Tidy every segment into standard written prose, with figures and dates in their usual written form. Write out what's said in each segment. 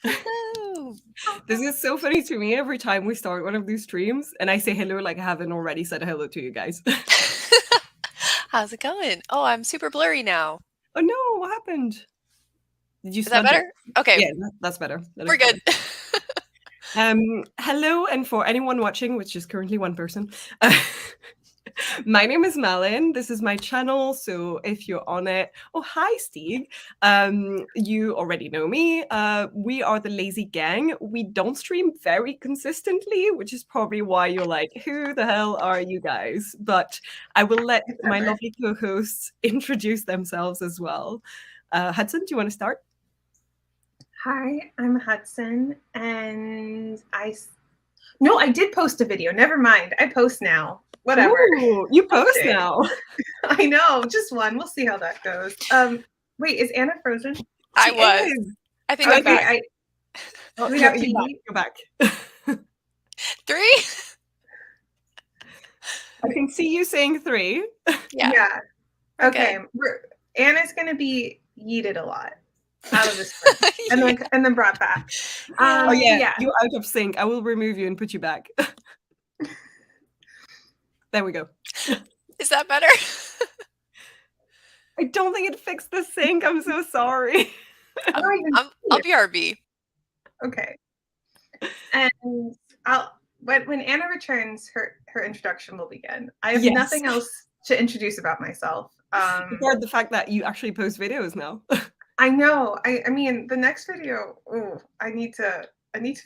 Hello. This is so funny to me every time we start one of these streams and I say hello like I haven't already said hello to you guys. How's it going? Oh, I'm super blurry now. Oh no, what happened? Did you Is that smudge better? it? Okay, Yeah, that's better. That we're is good. better. Hello, and for anyone watching, which is currently one person, my name is Malin. This is my channel, so if you're on it, oh hi Steve, you already know me. We are the Lazy Gang. We don't stream very consistently, which is probably why you're like, who the hell are you guys? But I will let my lovely co-hosts introduce themselves as well. Hudson, do you want to start? Hi, I'm Hudson, and I did post a video. Never mind, I post now. Whatever. Ooh, you post now. I know, just one. We'll see how that goes. Wait, is Anna frozen? I was. I think I'm back. We have to go back. 3? I can see you saying 3. Yeah. Okay. Anna's gonna be yeeted a lot out of this room, and then brought back. Yeah, you're out of sync. I will remove you and put you back. There we go. Is that better? I don't think it fixed the sync. I'm so sorry. I'll BRB. Okay. And when Anna returns, her introduction will begin. I have nothing else to introduce about myself. Besides the fact that you actually post videos now. I know. I mean, the next video. Oh, I need to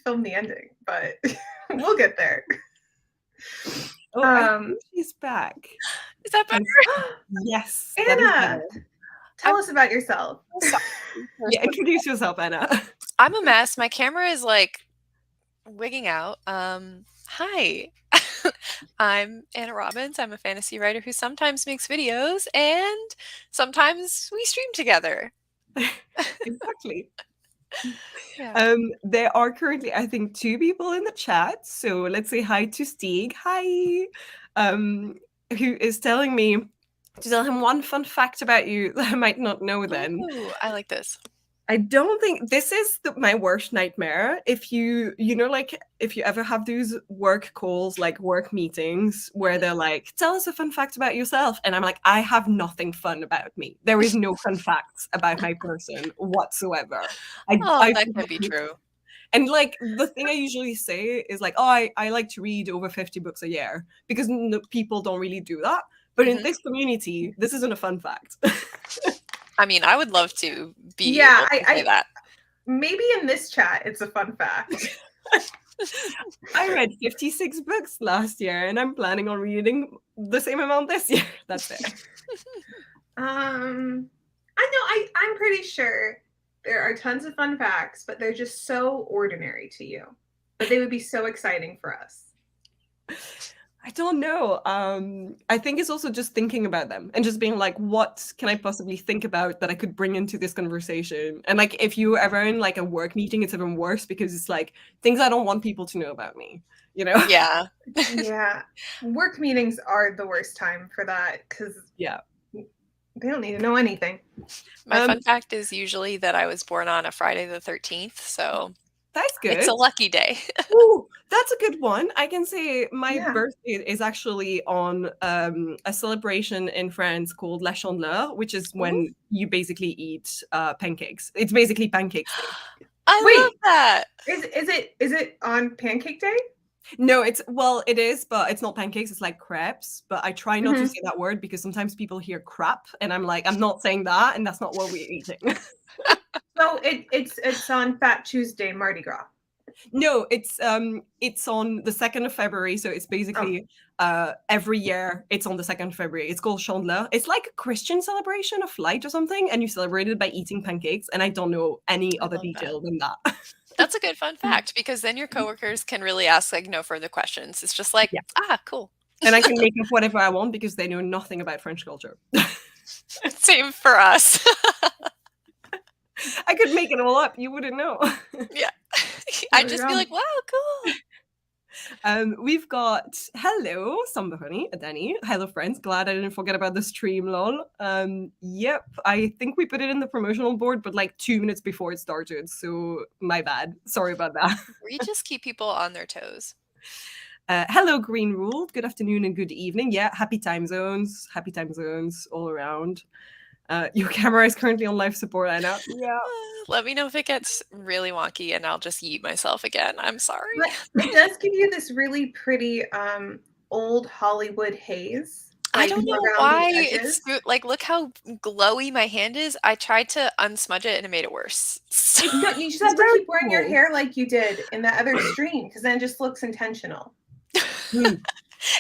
film the ending, but we'll get there. Oh, I think she's back. Is that better? Yes. Anna, tell us about yourself. Yeah, introduce yourself, Anna. I'm a mess. My camera is like wigging out. Hi. I'm Anna Robbins. I'm a fantasy writer who sometimes makes videos and sometimes we stream together. Exactly. Yeah. There are currently, I think, 2 people in the chat. So let's say hi to Stig. Hi. Who is telling me to tell him one fun fact about you that I might not know then. Ooh, I like this. I don't think this is my worst nightmare. If you ever have those work calls, like work meetings, where they're like, tell us a fun fact about yourself. And I'm like, I have nothing fun about me. There is no fun facts about my person whatsoever. That can be true. And like the thing I usually say is like, oh, I like to read over 50 books a year, because people don't really do that. But in this community, this isn't a fun fact. I mean, I would love to be able to say that. Maybe in this chat, it's a fun fact. I read 56 books last year, and I'm planning on reading the same amount this year. That's it. I know. I'm pretty sure there are tons of fun facts, but they're just so ordinary to you. But they would be so exciting for us. I don't know. I think it's also just thinking about them and just being like, what can I possibly think about that I could bring into this conversation? And like, if you're ever in like a work meeting, it's even worse because it's like things I don't want people to know about me, you know? Yeah. Yeah. Work meetings are the worst time for that because they don't need to know anything. My fun fact is usually that I was born on a Friday the 13th, so that's good. It's a lucky day. Ooh, that's a good one. I can say my birthday is actually on a celebration in France called La Chandeleur, which is when you basically eat pancakes. It's basically pancakes day. I love that. Is it on Pancake Day? No, it is, but it's not pancakes, it's like crepes. But I try not to say that word because sometimes people hear crap and I'm like, I'm not saying that, and that's not what we're eating. So it's on Fat Tuesday, Mardi Gras. No, it's on the 2nd of February, so it's basically every year it's on the 2nd of February. It's called Chandeleur. It's like a Christian celebration of light or something, and you celebrate it by eating pancakes, and I don't know any other detail than that. That's a good fun fact because then your coworkers can really ask like no further questions. It's just like, cool. And I can make up whatever I want because they know nothing about French culture. Same for us. I could make it all up. You wouldn't know. Yeah. I'd just be like, wow, cool. We've got hello, Samba Honey, Adani. Hello, friends. Glad I didn't forget about the stream, lol. Yep, I think we put it in the promotional board, but like 2 minutes before it started. So my bad. Sorry about that. We just keep people on their toes. Hello, Green Rule. Good afternoon and good evening. Yeah, happy time zones all around. Your camera is currently on life support, Anna. Yeah. Let me know if it gets really wonky and I'll just yeet myself again. I'm sorry. But it does give you this really pretty old Hollywood haze. I don't know around why the it's edges. like, look how glowy my hand is. I tried to unsmudge it and it made it worse. No, you just have to keep wearing your hair like you did in that other stream, because then it just looks intentional.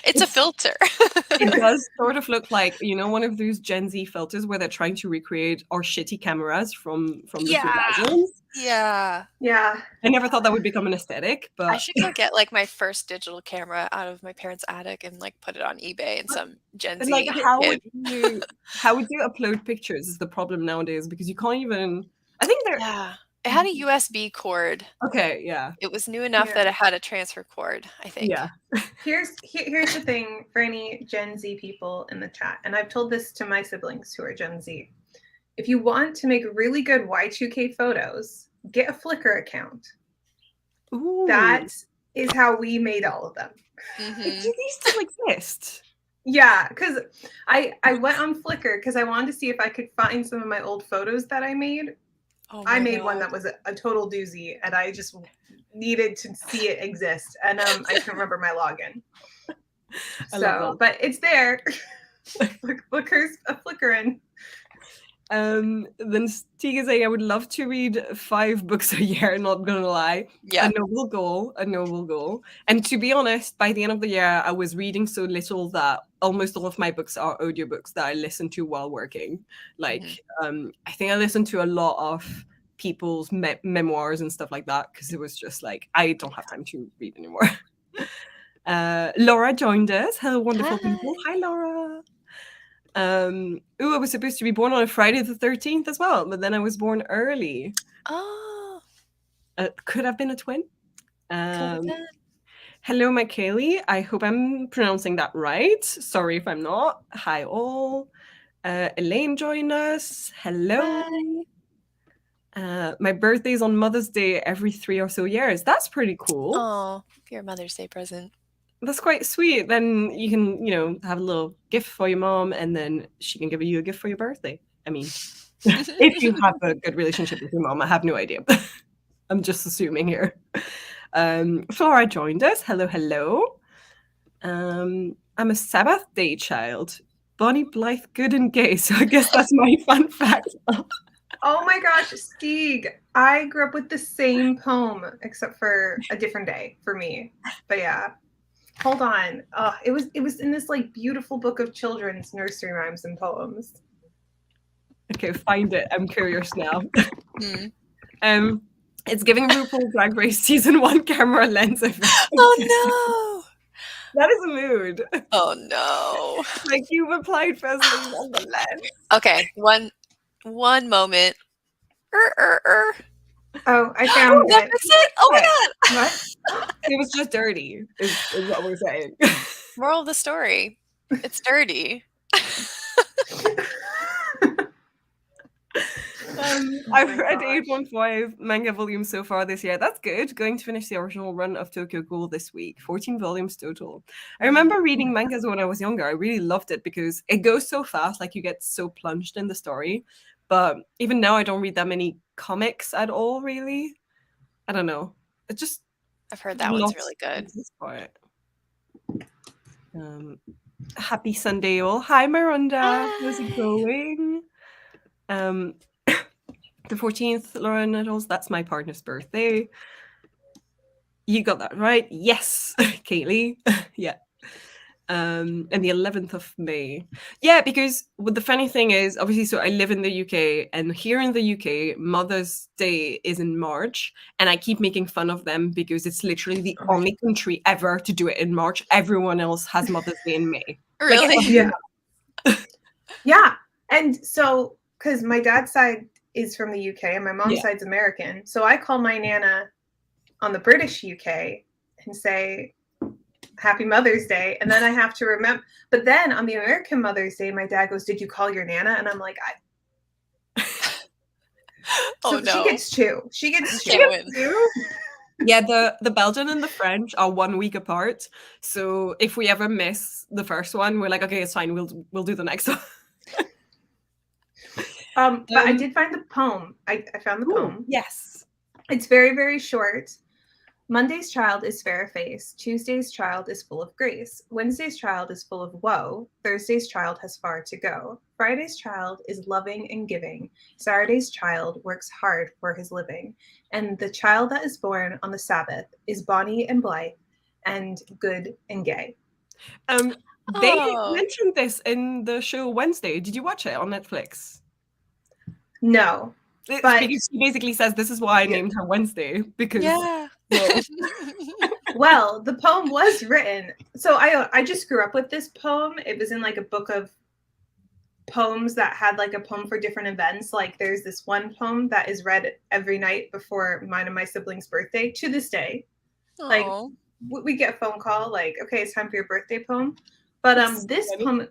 It's a filter. It does sort of look like, you know, one of those Gen Z filters where they're trying to recreate our shitty cameras from the 2000s. Yeah. Yeah. I never thought that would become an aesthetic, but I should go get like my first digital camera out of my parents' attic and like put it on eBay and some Gen Z. like how would you upload pictures is the problem nowadays, because you can't even. I think they're it had a USB cord. Okay, yeah. It was new enough that it had a transfer cord, I think. Yeah. Here's the thing for any Gen Z people in the chat, and I've told this to my siblings who are Gen Z. If you want to make really good Y2K photos, get a Flickr account. Ooh. That is how we made all of them. Mm-hmm. Do these still exist? Yeah, because I went on Flickr because I wanted to see if I could find some of my old photos that I made. I made one that was a total doozy, and I just needed to see it exist, and I couldn't remember my login. So, but it's there. Flickr's a flickering. Then Stieg is saying, I would love to read 5 books a year, not gonna lie. Yeah. A noble goal. And to be honest, by the end of the year, I was reading so little that almost all of my books are audiobooks that I listen to while working. Like, I think I listened to a lot of people's memoirs and stuff like that, because it was just like, I don't have time to read anymore. Laura joined us. Hello, wonderful people. Hi, Laura. I was supposed to be born on a Friday the 13th as well, but then I was born early. Oh. Could have been a twin. Hello, Michaeli. I hope I'm pronouncing that right. Sorry if I'm not. Hi, all. Elaine joined us. Hello. My birthday's on Mother's Day every 3 or so years. That's pretty cool. Oh, your Mother's Day present. That's quite sweet. Then you can, have a little gift for your mom, and then she can give you a gift for your birthday. I mean, if you have a good relationship with your mom, I have no idea. I'm just assuming here. Flora joined us. Hello. I'm a Sabbath Day child. Bonnie Blythe, good and gay. So I guess that's my fun fact. Oh my gosh, Stieg. I grew up with the same poem, except for a different day for me. But yeah. Hold on. It was in this like beautiful book of children's nursery rhymes and poems. Okay, find it. I'm curious now. It's giving RuPaul Drag Race season 1 camera lens effect. Oh no! That is a mood. Oh no! Like you replied firstly on the lens. Okay, one moment. Oh, I found it. That's it. Oh my god! What? It was just dirty. Is what we're saying. Moral of the story: it's dirty. I've read 8.5 manga volumes so far this year. That's good. Going to finish the original run of Tokyo Ghoul this week. 14 volumes total. I remember reading mangas when I was younger. I really loved it because it goes so fast. Like you get so plunged in the story. But even now, I don't read that many comics at all, really. I don't know. It just... I've heard that one's really good. Happy Sunday, all. Hi, Miranda. How's it going? The 14th, Lauren Nettles, that's my partner's birthday. You got that right. Yes, Kaylee. Yeah. And the 11th of May. Yeah, because the funny thing is, obviously, so I live in the UK, and here in the UK, Mother's Day is in March, and I keep making fun of them because it's literally the only country ever to do it in March. Everyone else has Mother's Day in May. Really? Like, yeah. Yeah. And so, because my dad's side is from the UK and my mom's side's American, so I call my Nana on the British UK and say, Happy Mother's Day. And then I have to remember, but then on the American Mother's Day, my dad goes, did you call your Nana? And I'm like, Oh so no. she gets two. She gets Can't two. win. Yeah, the Belgian and the French are 1 week apart. So if we ever miss the first one, we're like, okay, it's fine. We'll do the next one. But I did find the poem. I found the poem. Yes. It's very, very short. Monday's child is fair faced. Tuesday's child is full of grace. Wednesday's child is full of woe. Thursday's child has far to go. Friday's child is loving and giving. Saturday's child works hard for his living. And the child that is born on the Sabbath is bonny and blithe and good and gay. They mentioned this in the show Wednesday. Did you watch it on Netflix? No. But she basically says this is why I named her Wednesday, because well, the poem was written. So I just grew up with this poem. It was in like a book of poems that had like a poem for different events. Like there's this one poem that is read every night before mine and my siblings' birthday to this day. Aww. Like we get a phone call like, okay, it's time for your birthday poem. But this poem,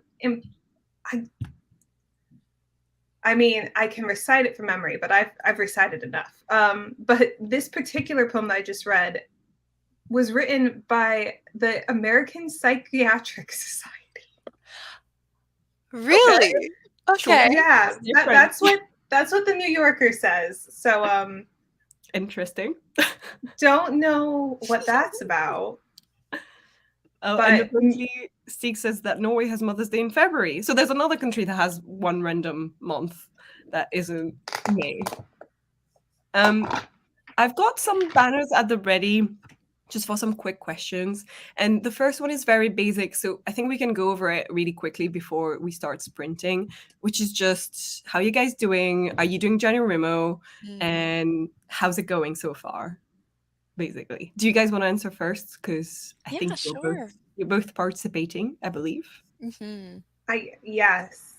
I mean, I can recite it from memory, but I've recited enough. But this particular poem that I just read was written by the American Psychiatric Society. Really? Okay. Yeah, that's what the New Yorker says. So interesting. Don't know what that's about. Oh, but and apparently Stig says that Norway has Mother's Day in February. So there's another country that has one random month that isn't May. I've got some banners at the ready just for some quick questions. And the first one is very basic. So I think we can go over it really quickly before we start sprinting, which is just how you guys doing? Are you doing NaNoWriMo? And how's it going so far? Basically. Do you guys want to answer first? Because I think you're both participating, I believe. Mm-hmm. Yes.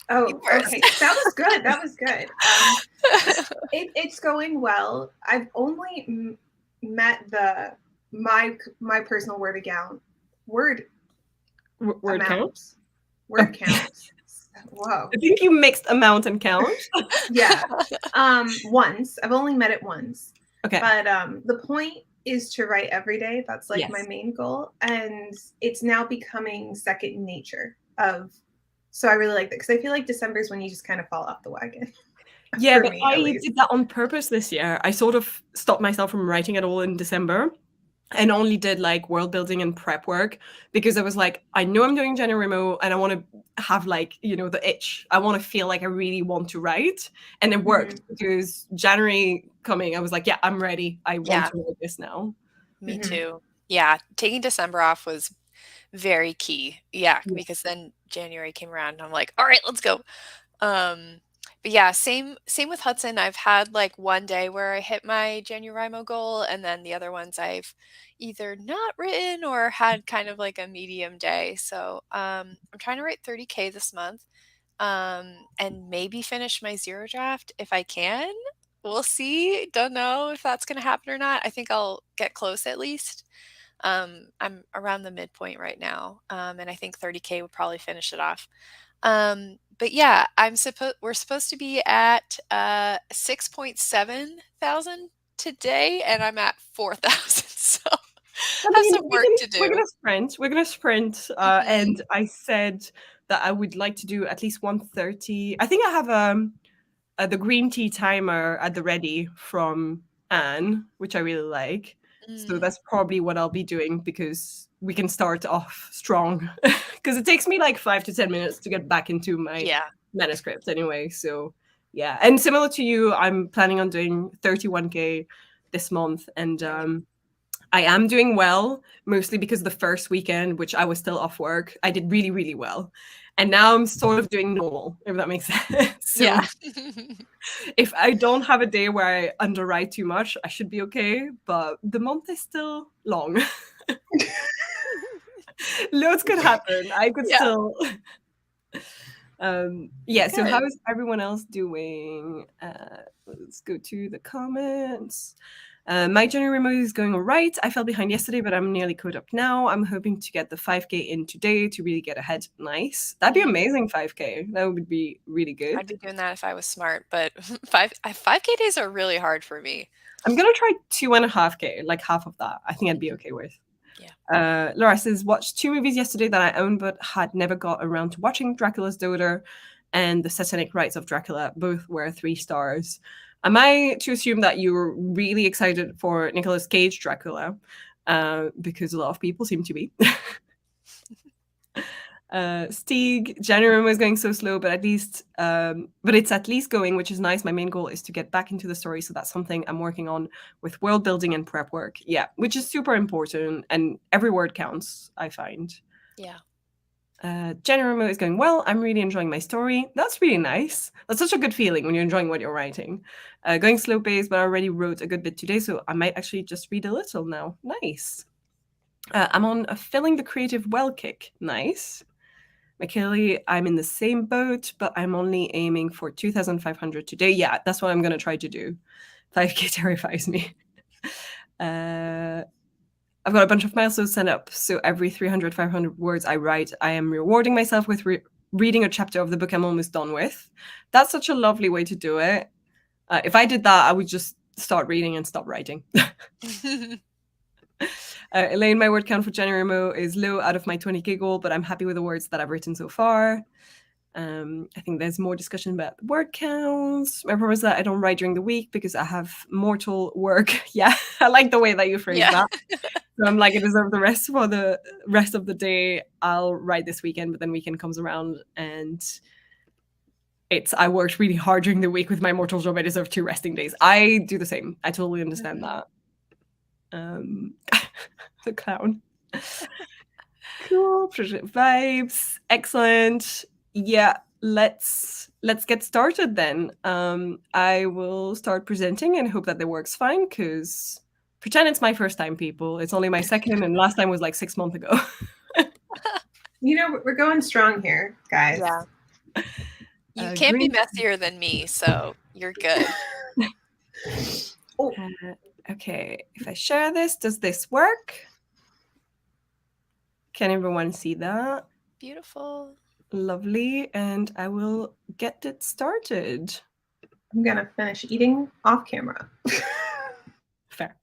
Oh, okay. That was good. That was good. It's going well. I've only met my personal word account. Word count? Word count. Whoa. I think you mixed amount and count. Yeah. Once. I've only met it once. Okay. But the point is to write every day. That's like my main goal. And it's now becoming second nature so I really like that because I feel like December is when you just kind of fall off the wagon. Yeah, but I did that on purpose this year. I sort of stopped myself from writing at all in December and only did like world building and prep work because I was like, I know I'm doing NaNoWriMo and I want to have like, the itch. I want to feel like I really want to write. And it worked because January coming, I was like, yeah, I'm ready. I want to write this now. Me too. Yeah. Taking December off was very key. Yeah. Because then January came around and I'm like, all right, let's go. But yeah, same with Hudson. I've had like one day where I hit my NaNoWriMo goal, and then the other ones I've either not written or had kind of like a medium day. So I'm trying to write 30K this month, and maybe finish my zero draft if I can. We'll see. Don't know if that's going to happen or not. I think I'll get close at least. I'm around the midpoint right now, and I think 30K would probably finish it off. But yeah, we're supposed to be at 6.7 thousand today, and I'm at 4,000. So I have some work to do. We're gonna sprint. And I said that I would like to do at least 1:30. I think I have the green tea timer at the ready from Anne, which I really like. So that's probably what I'll be doing because we can start off strong. Because it takes me like 5 to 10 minutes to get back into my manuscript anyway. So yeah. And similar to you, I'm planning on doing 31K this month. And I am doing well, mostly because the first weekend, which I was still off work, I did really, really well. And now I'm sort of doing normal, if that makes sense. So if I don't have a day where I underwrite too much, I should be okay. But the month is still long. Loads could happen. I could still. So how is everyone else doing? Let's go to the comments. My January mode is going all right. I fell behind yesterday, but I'm nearly caught up now. I'm hoping to get the 5K in today to really get ahead. Nice. That'd be amazing, 5K. That would be really good. I'd be doing that if I was smart, but 5K days are really hard for me. I'm going to try 2.5K, like half of that. I think I'd be okay with. Yeah. Laura says, watched 2 movies yesterday that I own but had never got around to watching, Dracula's Daughter and The Satanic Rites of Dracula. Both were 3 stars. Am I to assume that you were really excited for Nicolas Cage Dracula? Because a lot of people seem to be. Stieg, January was going so slow, but it's at least going, which is nice. My main goal is to get back into the story, so that's something I'm working on with world building and prep work. Yeah, which is super important, and every word counts, I find. Yeah. January is going well. I'm really enjoying my story. That's really nice. That's such a good feeling when you're enjoying what you're writing. Going slow pace, but I already wrote a good bit today, so I might actually just read a little now. Nice. I'm on a filling the creative well kick. Nice. McKinley, I'm in the same boat, but I'm only aiming for 2,500 today. Yeah, that's what I'm going to try to do. 5K terrifies me. I've got a bunch of milestones set up, so every 300, 500 words I write, I am rewarding myself with reading a chapter of the book I'm almost done with. That's such a lovely way to do it. If I did that, I would just start reading and stop writing. Elaine, my word count for January Mo is low out of my 20K goal, but I'm happy with the words that I've written so far. I think there's more discussion about word counts. My problem is that I don't write during the week because I have mortal work. Yeah, I like the way that you phrase that. So I'm like, I deserve the rest for the rest of the day. I'll write this weekend, but then weekend comes around and I worked really hard during the week with my mortal job. I deserve 2 resting days. I do the same. I totally understand that. The clown. Cool. Vibes. Excellent. Yeah, let's get started then. I will start presenting and hope that it works fine, because pretend it's my first time, people. It's only my second, and last time was like 6 months ago. You know, we're going strong here, guys. Yeah. You can't be messier than me, so you're good. Okay, if I share this, does this work? Can everyone see that? Beautiful. Lovely, and I will get it started. I'm gonna finish eating off camera. Fair.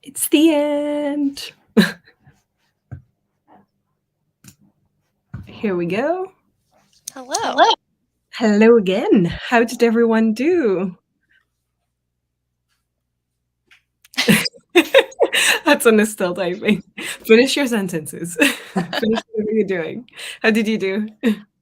It's the end. Here we go. Hello. Hello again. How did everyone do? Hudson is still typing. Finish your sentences. Finish whatever you're doing. How did you do?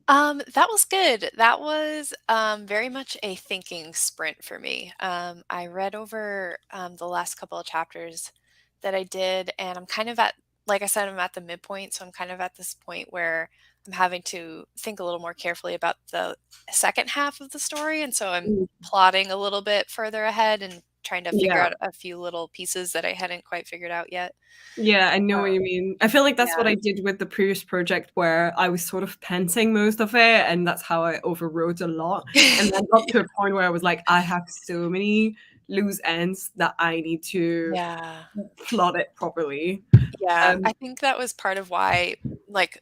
That was good. That was very much a thinking sprint for me. I read over the last couple of chapters that I did, and I'm kind of at, like I said, I'm at the midpoint, so I'm kind of at this point where I'm having to think a little more carefully about the second half of the story, and so I'm plotting a little bit further ahead and trying to figure Yeah. out a few little pieces that I hadn't quite figured out yet. Yeah, I know what you mean. I feel like that's what Yeah. I did with the previous project where I was sort of pensing most of it, and that's how I overwrote a lot. And then got to a point where I was like, I have so many loose ends that I need to Yeah. plot it properly. Yeah, I think that was part of why, like,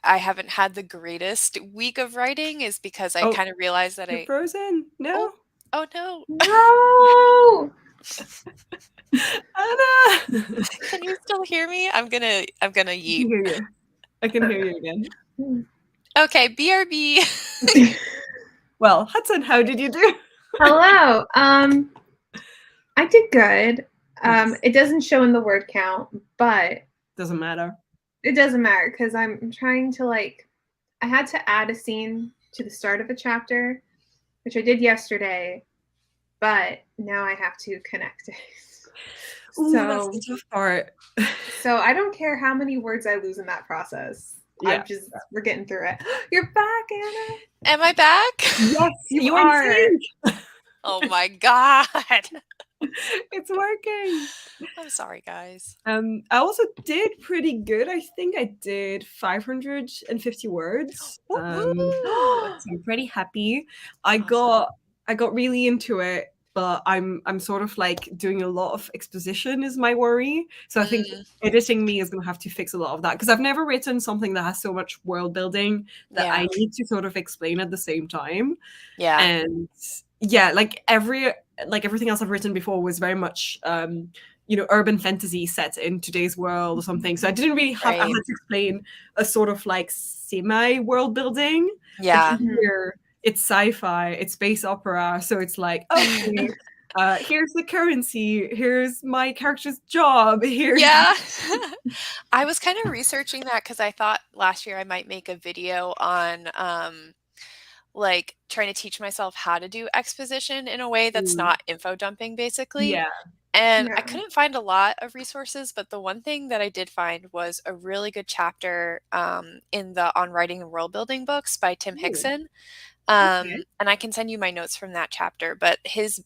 I haven't had the greatest week of writing is because I Oh, kind of realized that you're I frozen. No. oh no. No. Anna. Can you still hear me? I'm gonna I can yeet. hear you. I can hear you again. Okay, BRB. Well, Hudson, how did you do? Hello. I did good. Nice. It doesn't show in the word count, but Doesn't matter. it doesn't matter because I'm trying to I had to add a scene to the start of a chapter, which I did yesterday, but now I have to connect it. Ooh, that's the tough part. So I don't care how many words I lose in that process. Yeah. We're getting through it. You're back, Anna. Am I back? Yes, you are. in sync. Oh my god. It's working. I'm sorry, guys. I also did pretty good. I think I did 550 words. So I'm pretty happy. I got really into it, but I'm sort of like doing a lot of exposition is my worry. So I think editing me is going to have to fix a lot of that because I've never written something that has so much world building that I need to sort of explain at the same time. Yeah. And yeah, like everything else I've written before was very much urban fantasy set in today's world or something. So I didn't really have I had to explain a sort of like semi world building. Yeah. Like here it's sci-fi, it's space opera, so it's like, okay, here's the currency, here's my character's job, here's I was kind of researching that because I thought last year I might make a video on like trying to teach myself how to do exposition in a way that's not info dumping, basically. Yeah. And I couldn't find a lot of resources, but the one thing that I did find was a really good chapter in the On Writing and World Building books by Tim Hickson. And I can send you my notes from that chapter, but his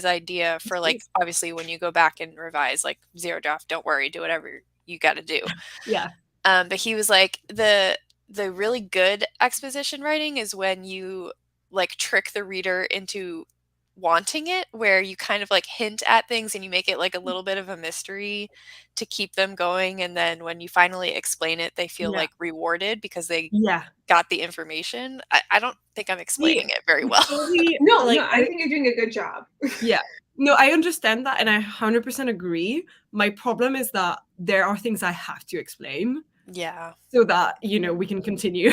idea for like, obviously when you go back and revise, like zero draft, don't worry, do whatever you got to do. Yeah. But he was like, the really good exposition writing is when you like trick the reader into wanting it, where you kind of like hint at things and you make it like a little bit of a mystery to keep them going, and then when you finally explain it they feel like rewarded because they got the information. I don't think I'm explaining it very well. No, I think you're doing a good job. Yeah. No, I understand that and I 100% agree. My problem is that there are things I have to explain. Yeah. So that, we can continue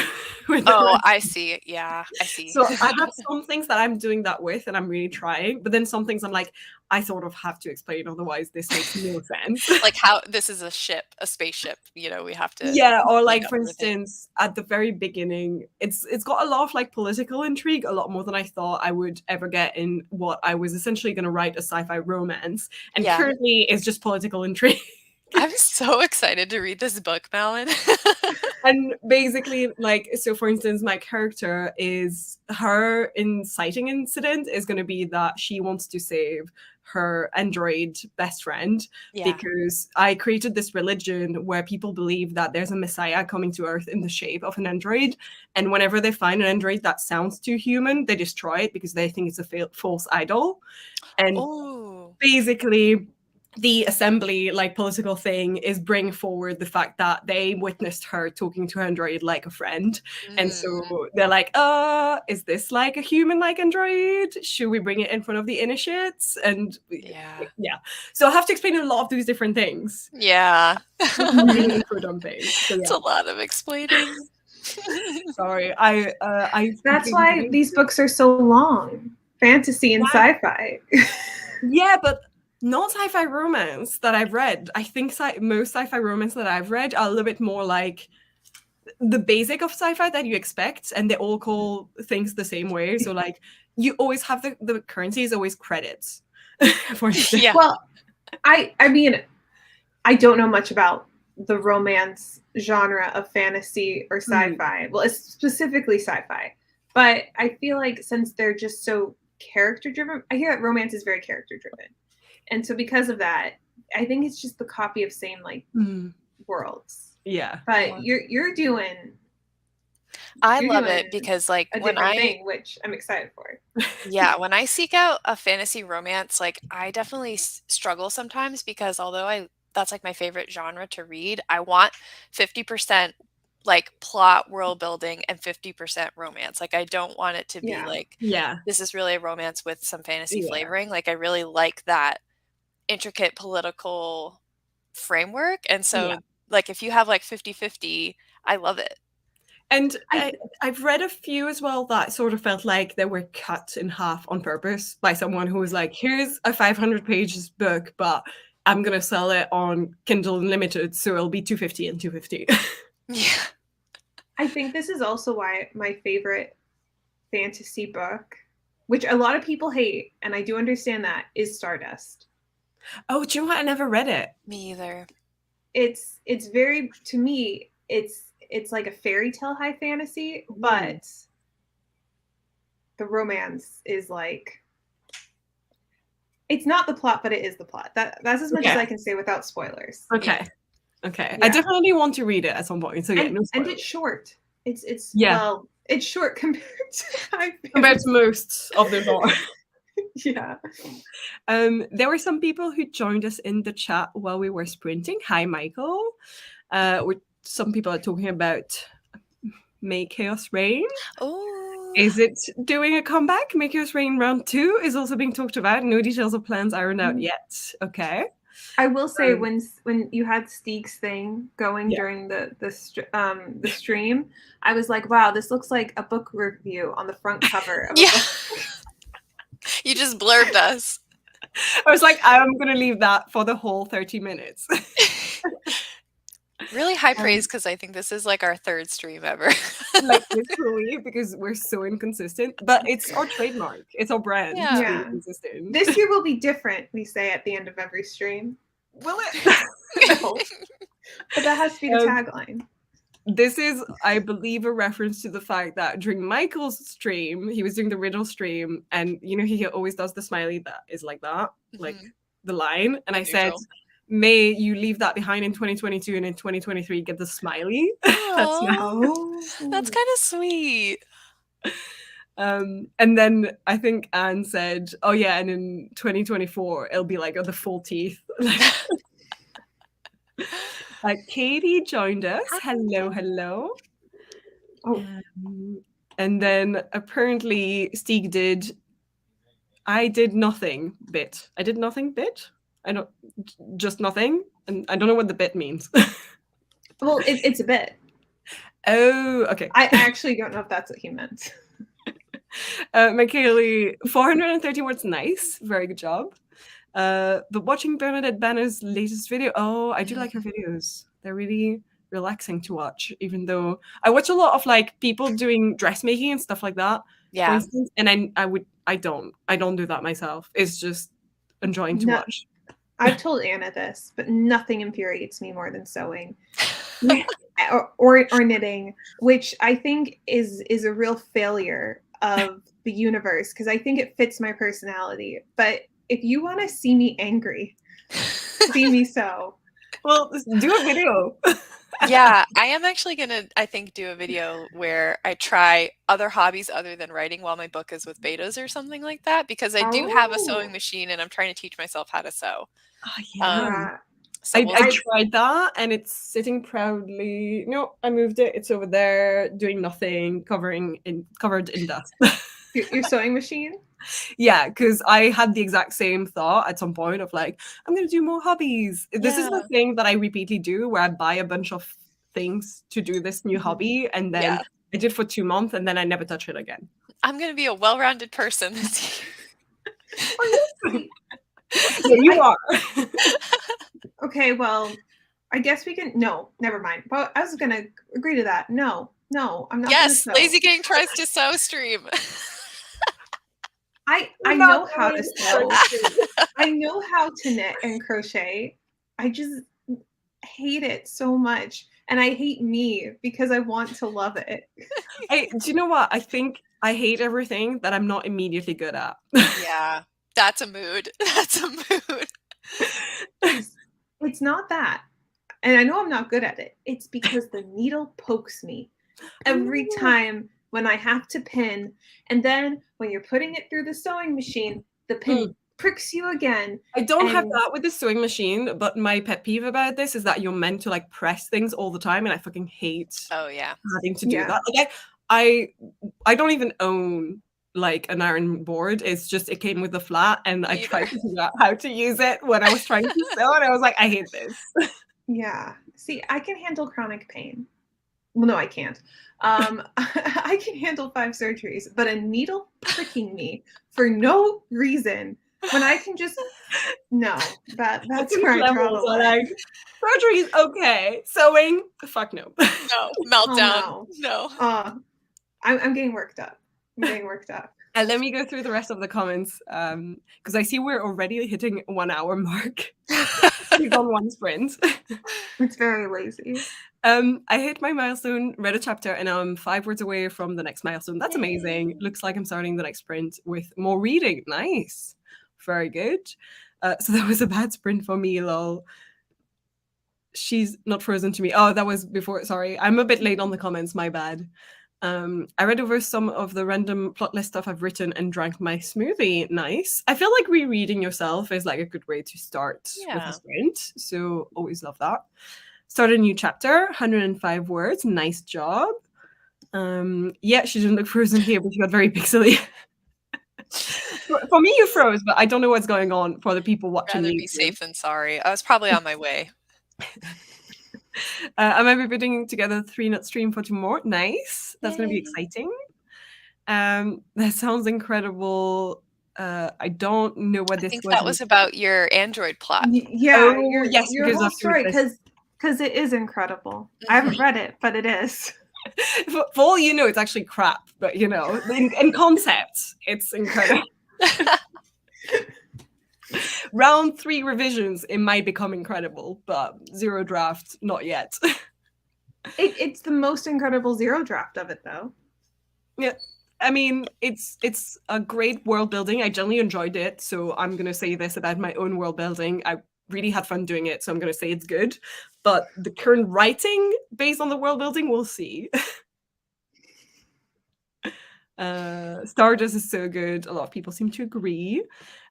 with I see. Yeah, I see. So I have some things that I'm doing that with and I'm really trying, but then some things I'm like, I sort of have to explain, otherwise this makes no sense. Like how this is a spaceship, we have to. Yeah, or like for instance, at the very beginning, it's got a lot of like political intrigue, a lot more than I thought I would ever get in what I was essentially going to write a sci-fi romance, and currently it's just political intrigue. I'm so excited to read this book, Malin. And basically, like, so for instance, my character is her inciting incident is going to be that she wants to save her android best friend because I created this religion where people believe that there's a messiah coming to Earth in the shape of an android. And whenever they find an android that sounds too human, they destroy it because they think it's a false idol. And basically, the assembly, like, political thing is bring forward the fact that they witnessed her talking to her android like a friend. And so they're like, is this like a human like android? Should we bring it in front of the initiates? And yeah. So I have to explain a lot of these different things. Yeah. Really info dumping. So, yeah. It's a lot of explaining. Sorry. That's why these books are so long. Fantasy and sci-fi. Yeah, but not sci-fi romance that I've read. I think most sci-fi romance that I've read are a little bit more like the basic of sci-fi that you expect, and they all call things the same way. So like you always have the currency is always credits. For instance. Yeah. Well, I mean, I don't know much about the romance genre of fantasy or sci-fi. Well, it's specifically sci-fi. But I feel like since they're just so character driven, I hear that romance is very character driven. And so because of that, I think it's just the copy of same like worlds. Yeah. But you're doing I love it because like a different thing, which I'm excited for. Yeah, when I seek out a fantasy romance, like I definitely struggle sometimes because although that's like my favorite genre to read, I want 50% like plot world building and 50% romance. Like I don't want it to be like this is really a romance with some fantasy flavoring. Like I really like that intricate political framework. And so like if you have like 50-50, I love it. And I've read a few as well that sort of felt like they were cut in half on purpose by someone who was like, here's a 500 pages book, but I'm going to sell it on Kindle Unlimited, so it'll be 250 and 250. Yeah. I think this is also why my favorite fantasy book, which a lot of people hate, and I do understand that, is Stardust. Oh, do you know what? I never read it. Me either. It's very, to me, it's like a fairy tale high fantasy, but the romance is like, it's not the plot, but it is the plot. That's as much as I can say without spoilers. Okay. Yeah. I definitely want to read it at some point. So yeah, no spoilers. And it's short. It's well, it's short compared to most of them are. Yeah. There were some people who joined us in the chat while we were sprinting. Hi, Michael. Some people are talking about Make Chaos Reign. Oh. Is it doing a comeback? Make Chaos Reign round 2 is also being talked about. No details of plans ironed out yet. Okay. I will say when you had Steeg's thing going during the stream, I was like, wow, this looks like a book review on the front cover of a book. You just blurbed us. I was like, I'm going to leave that for the whole 30 minutes. Really high praise because I think this is like our 3rd stream ever. Like literally, because we're so inconsistent. But it's our trademark. It's our brand. Yeah. Inconsistent. This year will be different, we say at the end of every stream. Will it? No. But that has to be the tagline. This is, I believe, a reference to the fact that during Michael's stream, he was doing the riddle stream, and you know he always does the smiley that is like that, like the line. And I said, may you leave that behind in 2022 and in 2023 get the smiley. That's kind of sweet. And then I think Anne said, oh yeah, and in 2024 it'll be like the full teeth. Katie joined us. Hello. Oh. And then apparently Stieg did I did nothing bit. I did nothing bit? I don't, just nothing. And I don't know what the bit means. Well, it's a bit. Oh, okay. I actually don't know if that's what he meant. Michaeli, 430 words, nice. Very good job. But watching Bernadette Banner's latest video, I do like her videos. They're really relaxing to watch, even though I watch a lot of like people doing dressmaking and stuff like that. Yeah. For instance, and I don't do that myself. It's just enjoying to watch. I've told Anna this, but nothing infuriates me more than sewing. or knitting, which I think is a real failure of the universe, because I think it fits my personality. But if you want to see me angry, see me sew. Well, do a video. Yeah, I am actually gonna, I think, do a video where I try other hobbies other than writing while my book is with betas or something like that, because I do have a sewing Oh, machine and I'm trying to teach myself how to sew. Oh, yeah. yeah. So we'll I see. tried that and it's sitting proudly. No, I moved it. It's over there doing nothing, covered in dust. Your sewing machine? Yeah, because I had the exact same thought at some point of like, I'm gonna do more hobbies. This is the Yeah. thing that I repeatedly do where I buy a bunch of things to do this new hobby and then Yeah. I did for 2 months and then I never touch it again. I'm gonna be a well-rounded person this year. Yeah, you are. Okay, well, I guess we can. No, never mind. But I was gonna agree to that. No, I'm not Yes, gonna sew. Lazy Gang tries to sew stream. I We're know not how to going sew. to- I know how to knit and crochet. I just hate it so much. And I hate me because I want to love it. Do you know what? I think I hate everything that I'm not immediately good at. Yeah, that's a mood. That's a mood. It's not that. And I know I'm not good at it. It's because the needle pokes me every time when I have to pin. And then when you're putting it through the sewing machine, the pin pricks you again. I don't have that with the sewing machine, but my pet peeve about this is that you're meant to like press things all the time, and I fucking hate having to do that. Like I don't even own like an iron board. It's just it came with the flat, and I tried to figure out how to use it when I was trying to sew, and I was like, I hate this. Yeah. See, I can handle chronic pain. Well, no, I can't. I can handle 5 surgeries, but a needle pricking me for no reason when I can just that's where I draw the line. Like, surgery is okay. Sewing, fuck no. No, meltdown. Oh, no. I'm getting worked up. And let me go through the rest of the comments because I see we're already hitting 1 hour mark. We've done one sprint. It's very lazy. I hit my milestone, read a chapter, and I'm 5 words away from the next milestone. That's amazing. Looks like I'm starting the next sprint with more reading. Nice. Very good. So that was a bad sprint for me, lol. She's not frozen to me. Oh, that was before. Sorry. I'm a bit late on the comments. My bad. I read over some of the random plot list stuff I've written and drank my smoothie. Nice. I feel like rereading yourself is like a good way to start with a sprint. So always love that. Start a new chapter, 105 words. Nice job. Yeah, she didn't look frozen here, but she got very pixely. For me, you froze, but I don't know what's going on for the people watching. Rather be safe than sorry. I was probably on my way. I might be putting together 3-nut stream for tomorrow. Nice. That's going to be exciting. That sounds incredible. I don't know what this was. I think that was about your Android plot. Yeah, yes, your whole story, because it is incredible. I haven't read it, but it is. For all you know, it's actually crap, but you know, in concept, it's incredible. Round 3 revisions, it might become incredible, but 0 draft, not yet. It's the most incredible 0 draft of it, though. Yeah, I mean, it's a great world building. I generally enjoyed it, so I'm gonna say this about my own world building. I really had fun doing it, so I'm gonna say it's good. But the current writing based on the world building, we'll see. Stardust is so good. A lot of people seem to agree.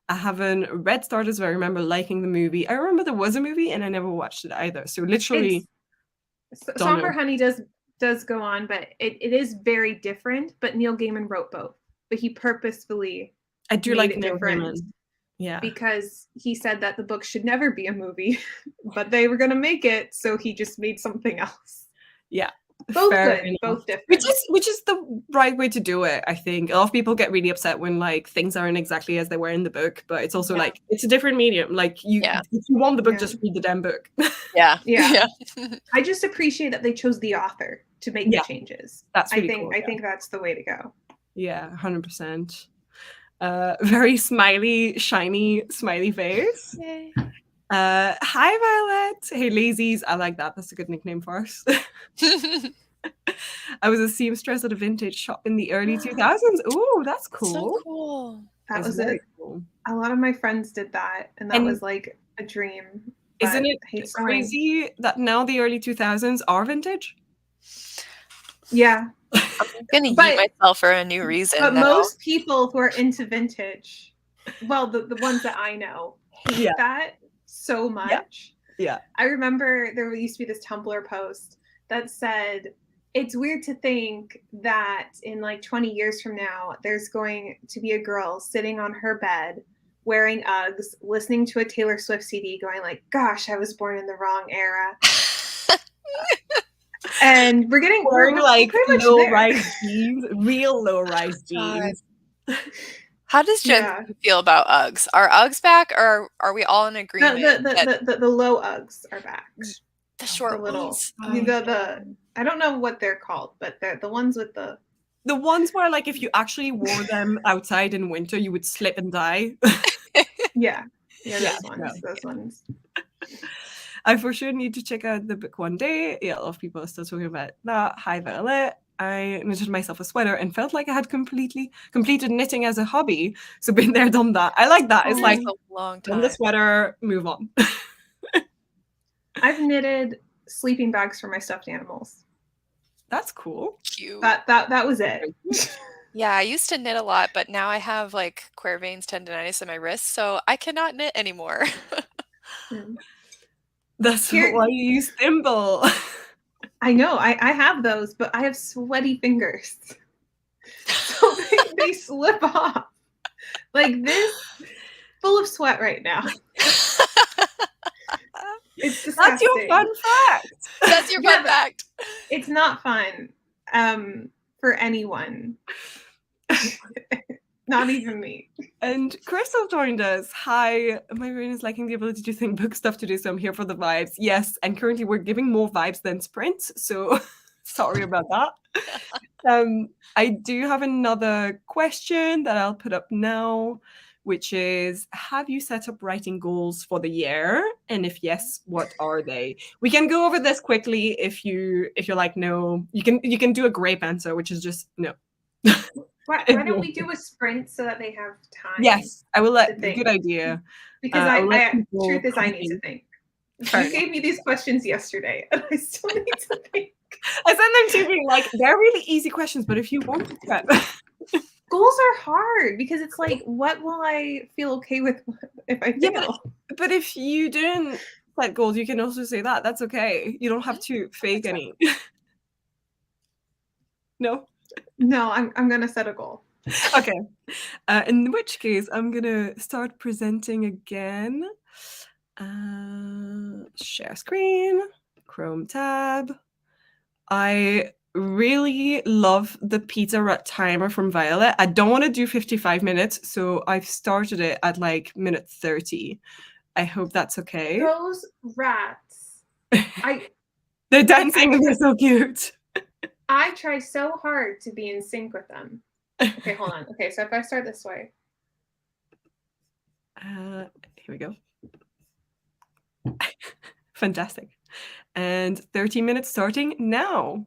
I haven't read Stardust, but I remember liking the movie. I remember there was a movie, and I never watched it either. So literally, Somber Honey does go on, but it is very different. But Neil Gaiman wrote both, but he purposefully I do made like it Neil different. Gaiman. Yeah, because he said that the book should never be a movie, but they were going to make it, so he just made something else. Yeah. Both good, both different. Which is the right way to do it, I think. A lot of people get really upset when like things aren't exactly as they were in the book, but it's also like it's a different medium. Like if you want the book, just read the damn book. Yeah. I just appreciate that they chose the author to make the changes. That's really cool, I think that's the way to go. Yeah, 100%. Very smiley, shiny, smiley face. Yay. Hi, Violet. Hey, lazies. I like that. That's a good nickname for us. I was a seamstress at a vintage shop in the early 2000s. Ooh, that's cool. So cool. That was cool. A lot of my friends did that, and that was like a dream. but Isn't it I hate sewing. crazy that now the early 2000s are vintage? Yeah. I'm gonna But- eat myself for a new reason But now. most people who are into vintage, well, the ones that I know, hate Yeah. that so much. Yeah. I remember there used to be this Tumblr post that said, it's weird to think that in like 20 years from now, there's going to be a girl sitting on her bed wearing Uggs, listening to a Taylor Swift CD, going like, gosh, I was born in the wrong era. And we're getting Wearing like pretty much low-rise jeans, real low-rise jeans. How does Jen feel about Uggs? Are Uggs back, or are we all in agreement? The low Uggs are back. The short the little ones. I don't know what they're called, but they're the ones with the ones where like if you actually wore them outside in winter, you would slip and die. yeah, those ones. I for sure need to check out the book one day. Yeah, a lot of people are still talking about that. Hi, Violet. I knitted myself a sweater and felt like I had completed knitting as a hobby. So been there, done that. I like that. It's like a long time. done the sweater, move on. I've knitted sleeping bags for my stuffed animals. That's cool. Cute. That was it. Yeah, I used to knit a lot, but now I have like Quervain's tendonitis in my wrist, so I cannot knit anymore. That's why you use thimble. I know, I have those, but I have sweaty fingers. So they slip off. Like this, full of sweat right now. It's disgusting. That's your fun fact. That's your fun fact. It's not fun for anyone. Not even me. And Crystal joined us. Hi, my brain is lacking the ability to think book stuff today, so I'm here for the vibes. Yes, and currently we're giving more vibes than sprints, so sorry about that. I do have another question that I'll put up now, which is, have you set up writing goals for the year? And if yes, what are they? We can go over this quickly if you're like, no. You can do a grape answer, which is just no. Why don't we do a sprint so that they have time? Yes, I will let. Good idea. Because truth is, I need to think. You gave me these questions yesterday, and I still need to think. I sent them to you like they're really easy questions, but if you want to prep. Goals are hard because it's like, what will I feel okay with if I fail? Yeah, but if you didn't set goals, you can also say that. That's okay. You don't have to fake any. No? No, I'm gonna set a goal. Okay. In which case, I'm gonna start presenting again. Share screen, Chrome tab. I really love the pizza rut timer from Violet. I don't want to do 55 minutes, so I've started it at like minute 30. I hope that's okay. Those rats. They're dancing and they're so cute. I try so hard to be in sync with them. Okay, hold on. Okay, so if I start this way. Here we go. Fantastic. And 30 minutes starting now.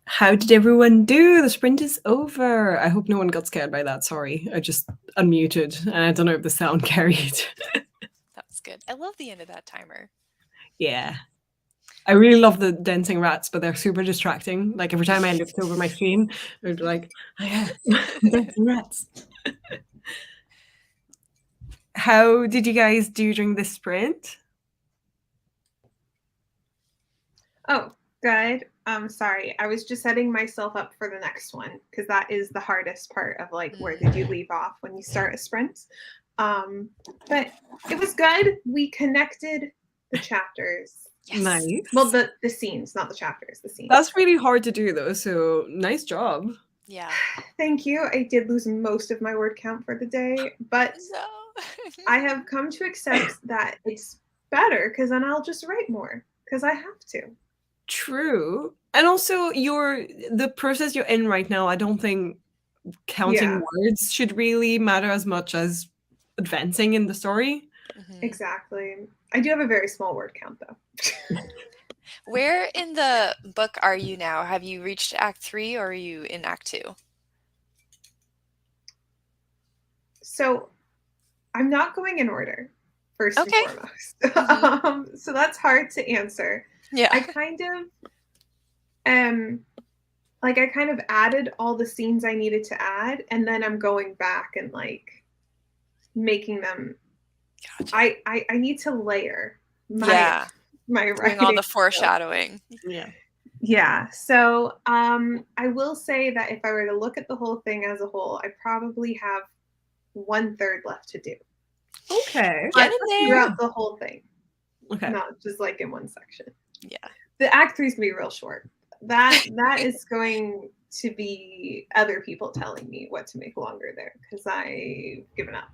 How did everyone do? The sprint is over. I hope no one got scared by that. Sorry, I just unmuted and I don't know if the sound carried. That was good. I love the end of that timer. Yeah. I really love the dancing rats, but they're super distracting. Like every time I looked over my screen, I'd be like, oh yeah, dancing rats. How did you guys do during the sprint? Oh, good. Sorry, I was just setting myself up for the next one because that is the hardest part of like where did you leave off when you start a sprint. But it was good. We connected the chapters. Yes. Nice. Well, the scenes, not the chapters, the scenes. That's really hard to do though, so nice job. Yeah. Thank you. I did lose most of my word count for the day, but No. I have come to accept that it's better because then I'll just write more because I have to. True. And also the process you're in right now, I don't think counting words should really matter as much as advancing in the story. Exactly. I do have a very small word count though. Where in the book are you now? Have you reached Act 3 or are you in Act 2? So I'm not going in order, first Okay. and foremost. So that's hard to answer. Yeah. I kind of I kind of added all the scenes I needed to add, and then I'm going back and like making them. Gotcha. I need to layer my doing writing. all the foreshadowing. Yeah. So I will say that if I were to look at the whole thing as a whole, I probably have 1/3 left to do. Okay. Get in there. Throughout the whole thing. Okay. Not just like in one section. Yeah. The Act 3 is gonna be real short. That is going to be other people telling me what to make longer there because I've given up.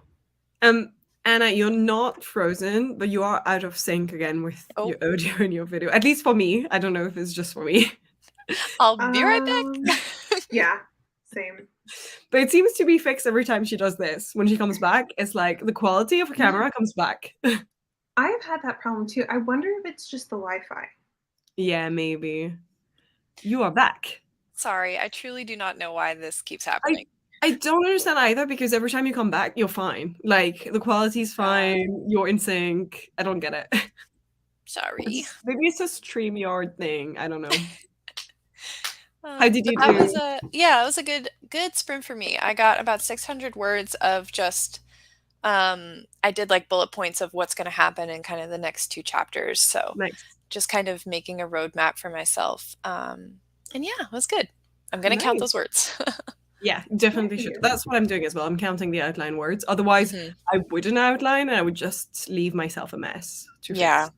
Anna, you're not frozen, but you are out of sync again with your audio and your video. At least for me. I don't know if it's just for me. I'll be right back. Yeah, same. But it seems to be fixed every time she does this. When she comes back, it's like the quality of her camera comes back. I have had that problem too. I wonder if it's just the Wi-Fi. Yeah, maybe. You are back. Sorry, I truly do not know why this keeps happening. I don't understand either because every time you come back, you're fine. Like the quality's fine, you're in sync. I don't get it. Sorry. Maybe it's a StreamYard thing. I don't know. How did you do? It was a good sprint for me. I got about 600 words of just I did like bullet points of what's going to happen in kind of the next 2 chapters. So just kind of making a roadmap for myself. And yeah, it was good. I'm going to count those words. Yeah, definitely should. That's what I'm doing as well. I'm counting the outline words. Otherwise, I wouldn't outline and I would just leave myself a mess. Yeah.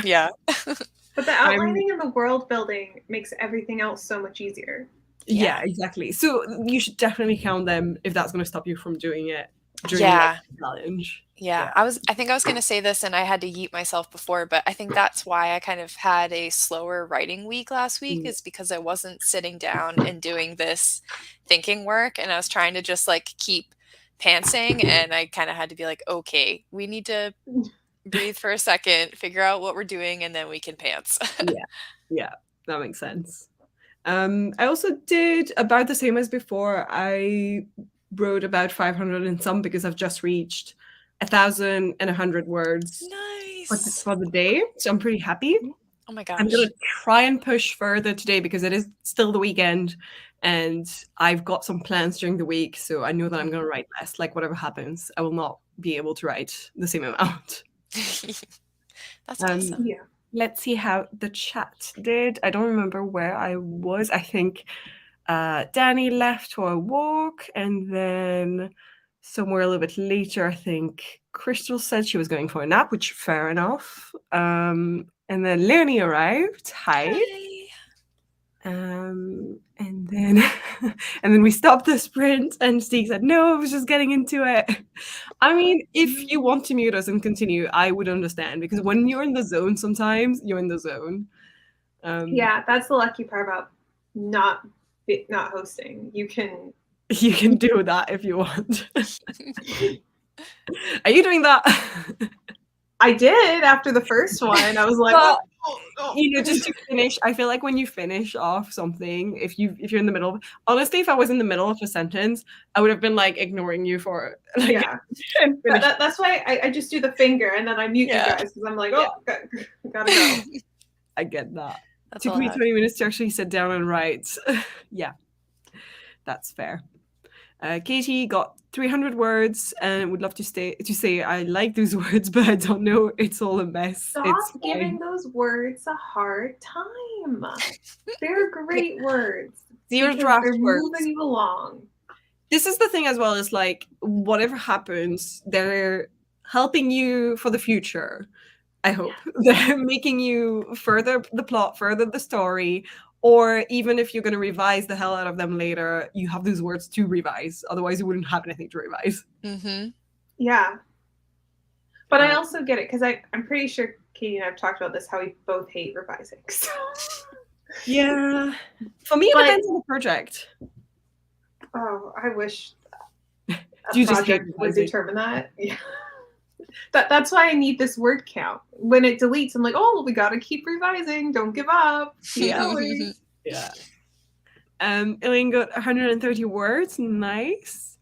Yeah. But the outlining and the world building makes everything else so much easier. Yeah, exactly. So you should definitely count them if that's going to stop you from doing it during the challenge. Yeah. I think I was going to say this and I had to yeet myself before, but I think that's why I kind of had a slower writing week last week is because I wasn't sitting down and doing this thinking work and I was trying to just like keep pantsing and I kind of had to be like, okay, we need to breathe for a second, figure out what we're doing, and then we can pants. Yeah, that makes sense. I also did about the same as before. I wrote about 500 and some because I've just reached 1,100 words for the day. So I'm pretty happy. Oh my gosh. I'm going to try and push further today because it is still the weekend and I've got some plans during the week. So I know that I'm going to write less. Like whatever happens, I will not be able to write the same amount. That's awesome. Yeah. Let's see how the chat did. I don't remember where I was. I think Danny left for a walk, and then somewhere a little bit later, I think Crystal said she was going for a nap, which fair enough. And then Leonie arrived. Hi. And then we stopped the sprint and Steve said, no, I was just getting into it. I mean, if you want to mute us and continue, I would understand because when you're in the zone, sometimes you're in the zone. Yeah, that's the lucky part about not hosting. You can do that if you want. Are you doing that? I did after the first one. I was like, But, oh. you know, just to finish, I feel like when you finish off something, if you're in the middle, honestly, if I was in the middle of a sentence, I would have been like ignoring you for like Yeah. and finish. That's why I just do the finger and then I mute you guys because I'm like, oh, gotta go. I get that. That's Took a me lot. 20 minutes to actually sit down and write. Yeah, that's fair. Katie got 300 words and would love to say I like those words, but I don't know. It's all a mess. It's Stop giving those words a hard time. They're great words. Your because draft they're words. moving you along. This is the thing as well, is like whatever happens, they're helping you for the future. I hope they're making you further the plot, further the story, or even if you're going to revise the hell out of them later, you have those words to revise. Otherwise, you wouldn't have anything to revise. Mm-hmm. Yeah. But I also get it because I'm pretty sure Katie and I've talked about this, how we both hate revising. So. Yeah. For me, it depends on the project. Oh, I wish a You just project would determine that. Yeah. That's why I need this word count. When it deletes, I'm like, oh, well, we got to keep revising. Don't give up. Yeah. Yeah. Elaine got 130 words. Nice.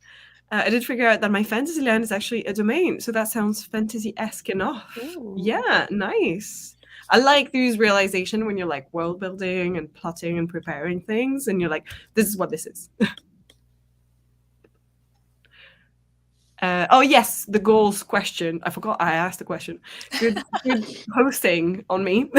I did figure out that my fantasy land is actually a domain, so that sounds fantasy-esque enough. Ooh. Yeah, nice. I like these realization when you're like world building and plotting and preparing things, and you're like, this is what this is. Oh yes, the goals question. I forgot I asked the question. Good hosting on me.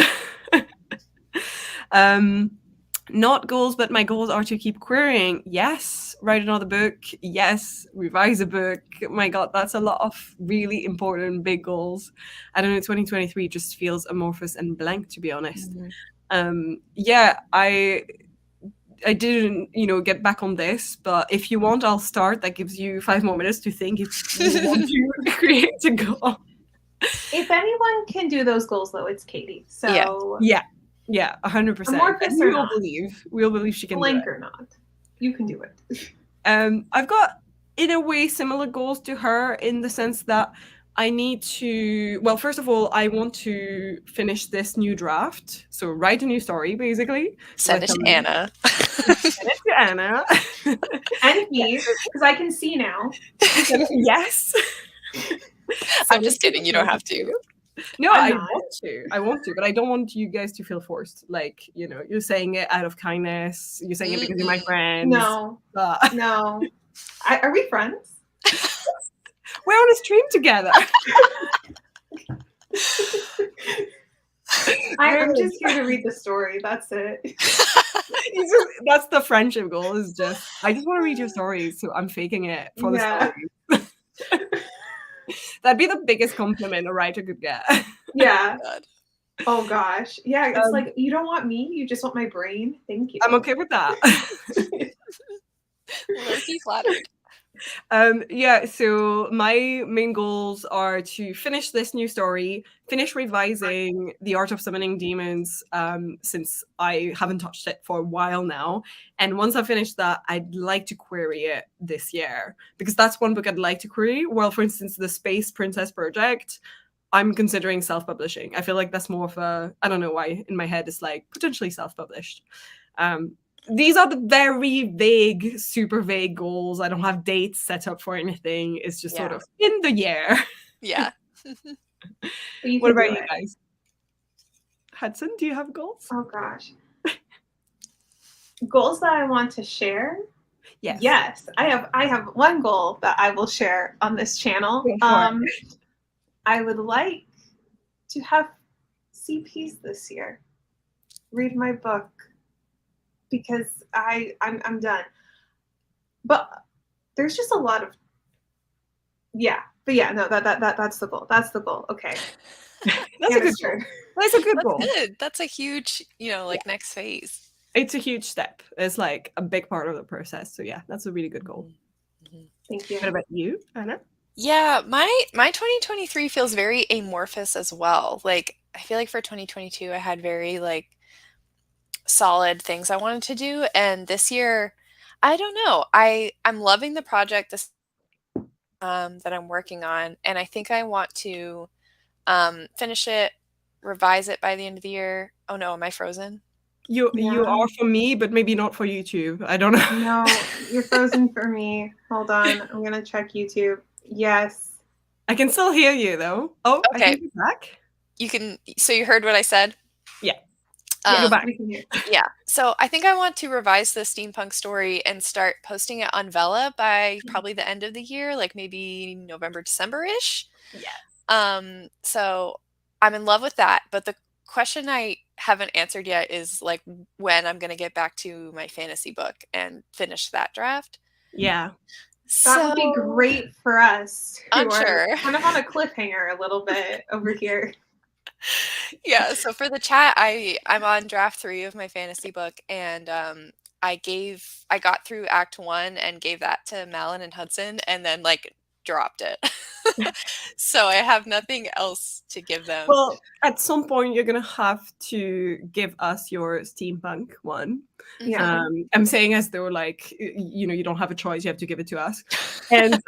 Not goals, but my goals are to keep querying. Yes, write another book. Yes, revise a book. My God, that's a lot of really important big goals. I don't know, 2023 just feels amorphous and blank, to be honest. Mm-hmm. Yeah, I didn't, get back on this, but if you want, I'll start. That gives you 5 more minutes to think if you want to create a goal. If anyone can do those goals, though, it's Katie. So yeah, 100%. Amorphous or not. We'll believe she can Blank do it. or not, you can do it. I've got, in a way, similar goals to her in the sense that I need to, well, first of all, I want to finish this new draft. So write a new story, basically. Send it to Anna. Send it to Anna. And me, because I can see now. Yes. I'm just kidding. You don't have to. No, I want to, but I don't want you guys to feel forced. Like, you're saying it out of kindness. You're saying it because you're my friend. No. No. Are we friends? We're on a stream together. I'm just here to read the story. That's it. That's the friendship goal. Is just I just want to read your stories, so I'm faking it for the stories. That'd be the biggest compliment a writer could get. Yeah. Oh gosh. Yeah, it's like, you don't want me, you just want my brain. Thank you. I'm okay with that. Well, he's flattered. Yeah, so my main goals are to finish this new story, finish revising The Art of Summoning Demons, since I haven't touched it for a while now. And once I finish that, I'd like to query it this year, because that's one book I'd like to query. Well, for instance, the Space Princess Project, I'm considering self-publishing. I feel like that's more of a, I don't know why, in my head it's like potentially self-published. These are the very vague, super vague goals. I don't have dates set up for anything. It's just sort of in the year. Yeah. What about you guys? Hudson, do you have goals? Oh gosh. Goals that I want to share? Yes. Yes. I have one goal that I will share on this channel. I would like to have CPs this year. Read my book. Because I'm done. But there's just a lot of that's the goal. That's the goal. Okay. That's a good goal. That's a good goal. Good. That's a huge, next phase. It's a huge step. It's like a big part of the process. So yeah, that's a really good goal. Thank you. What about you, Anna? Yeah, my 2023 feels very amorphous as well. Like, I feel like for 2022 I had very solid things I wanted to do, and this year I don't know, I'm loving the project that I'm working on, and I think I want to Finish it, revise it by the end of the year. Oh no, am I frozen? You are for me, but maybe not for YouTube. I don't know. No, you're frozen for me. Hold on. I'm going to check YouTube. Yes. I can still hear you though. Oh, I Okay. think you're back. So you heard what I said? Yeah. You're back. we can hear. Yeah. So I think I want to revise the steampunk story and start posting it on Vella by probably the end of the year, like maybe November, December-ish. Yes. So I'm in love with that. But the question I haven't answered yet is like when I'm going to get back to my fantasy book and finish that draft. Yeah. That would be great for us who Unsure. are kind of on a cliffhanger a little bit over here. Yeah, so for the chat, I'm on draft 3 of my fantasy book, and I got through Act 1 and gave that to Malin and Hudson, and then like dropped it. So I have nothing else to give them. Well, at some point you're gonna have to give us your steampunk one. Yeah. I'm saying as though like you don't have a choice, you have to give it to us. And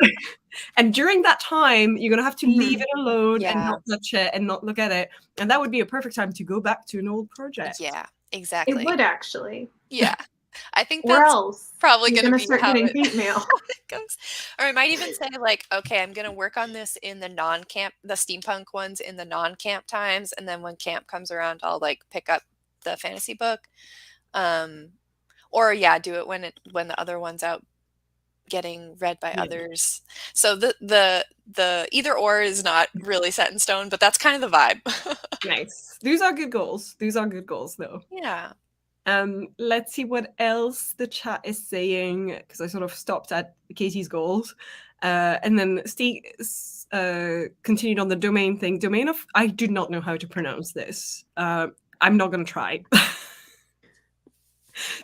and during that time you're gonna have to leave it alone and not touch it and not look at it. And that would be a perfect time to go back to an old project. Yeah, exactly. It would actually. Yeah. I think Where that's else? probably You're going to gonna be start how getting it hate mail. goes. Or I might even say like, okay, I'm going to work on this in the steampunk ones in the non-camp times, and then when camp comes around, I'll like pick up the fantasy book. Or yeah, do it when the other one's out getting read by others. So the either or is not really set in stone, but that's kind of the vibe. Nice. These are good goals. These are good goals though. Yeah. Let's see what else the chat is saying, because I sort of stopped at Katie's goals. And then Steve continued on the domain thing. Domain of, I do not know how to pronounce this. I'm not going to try.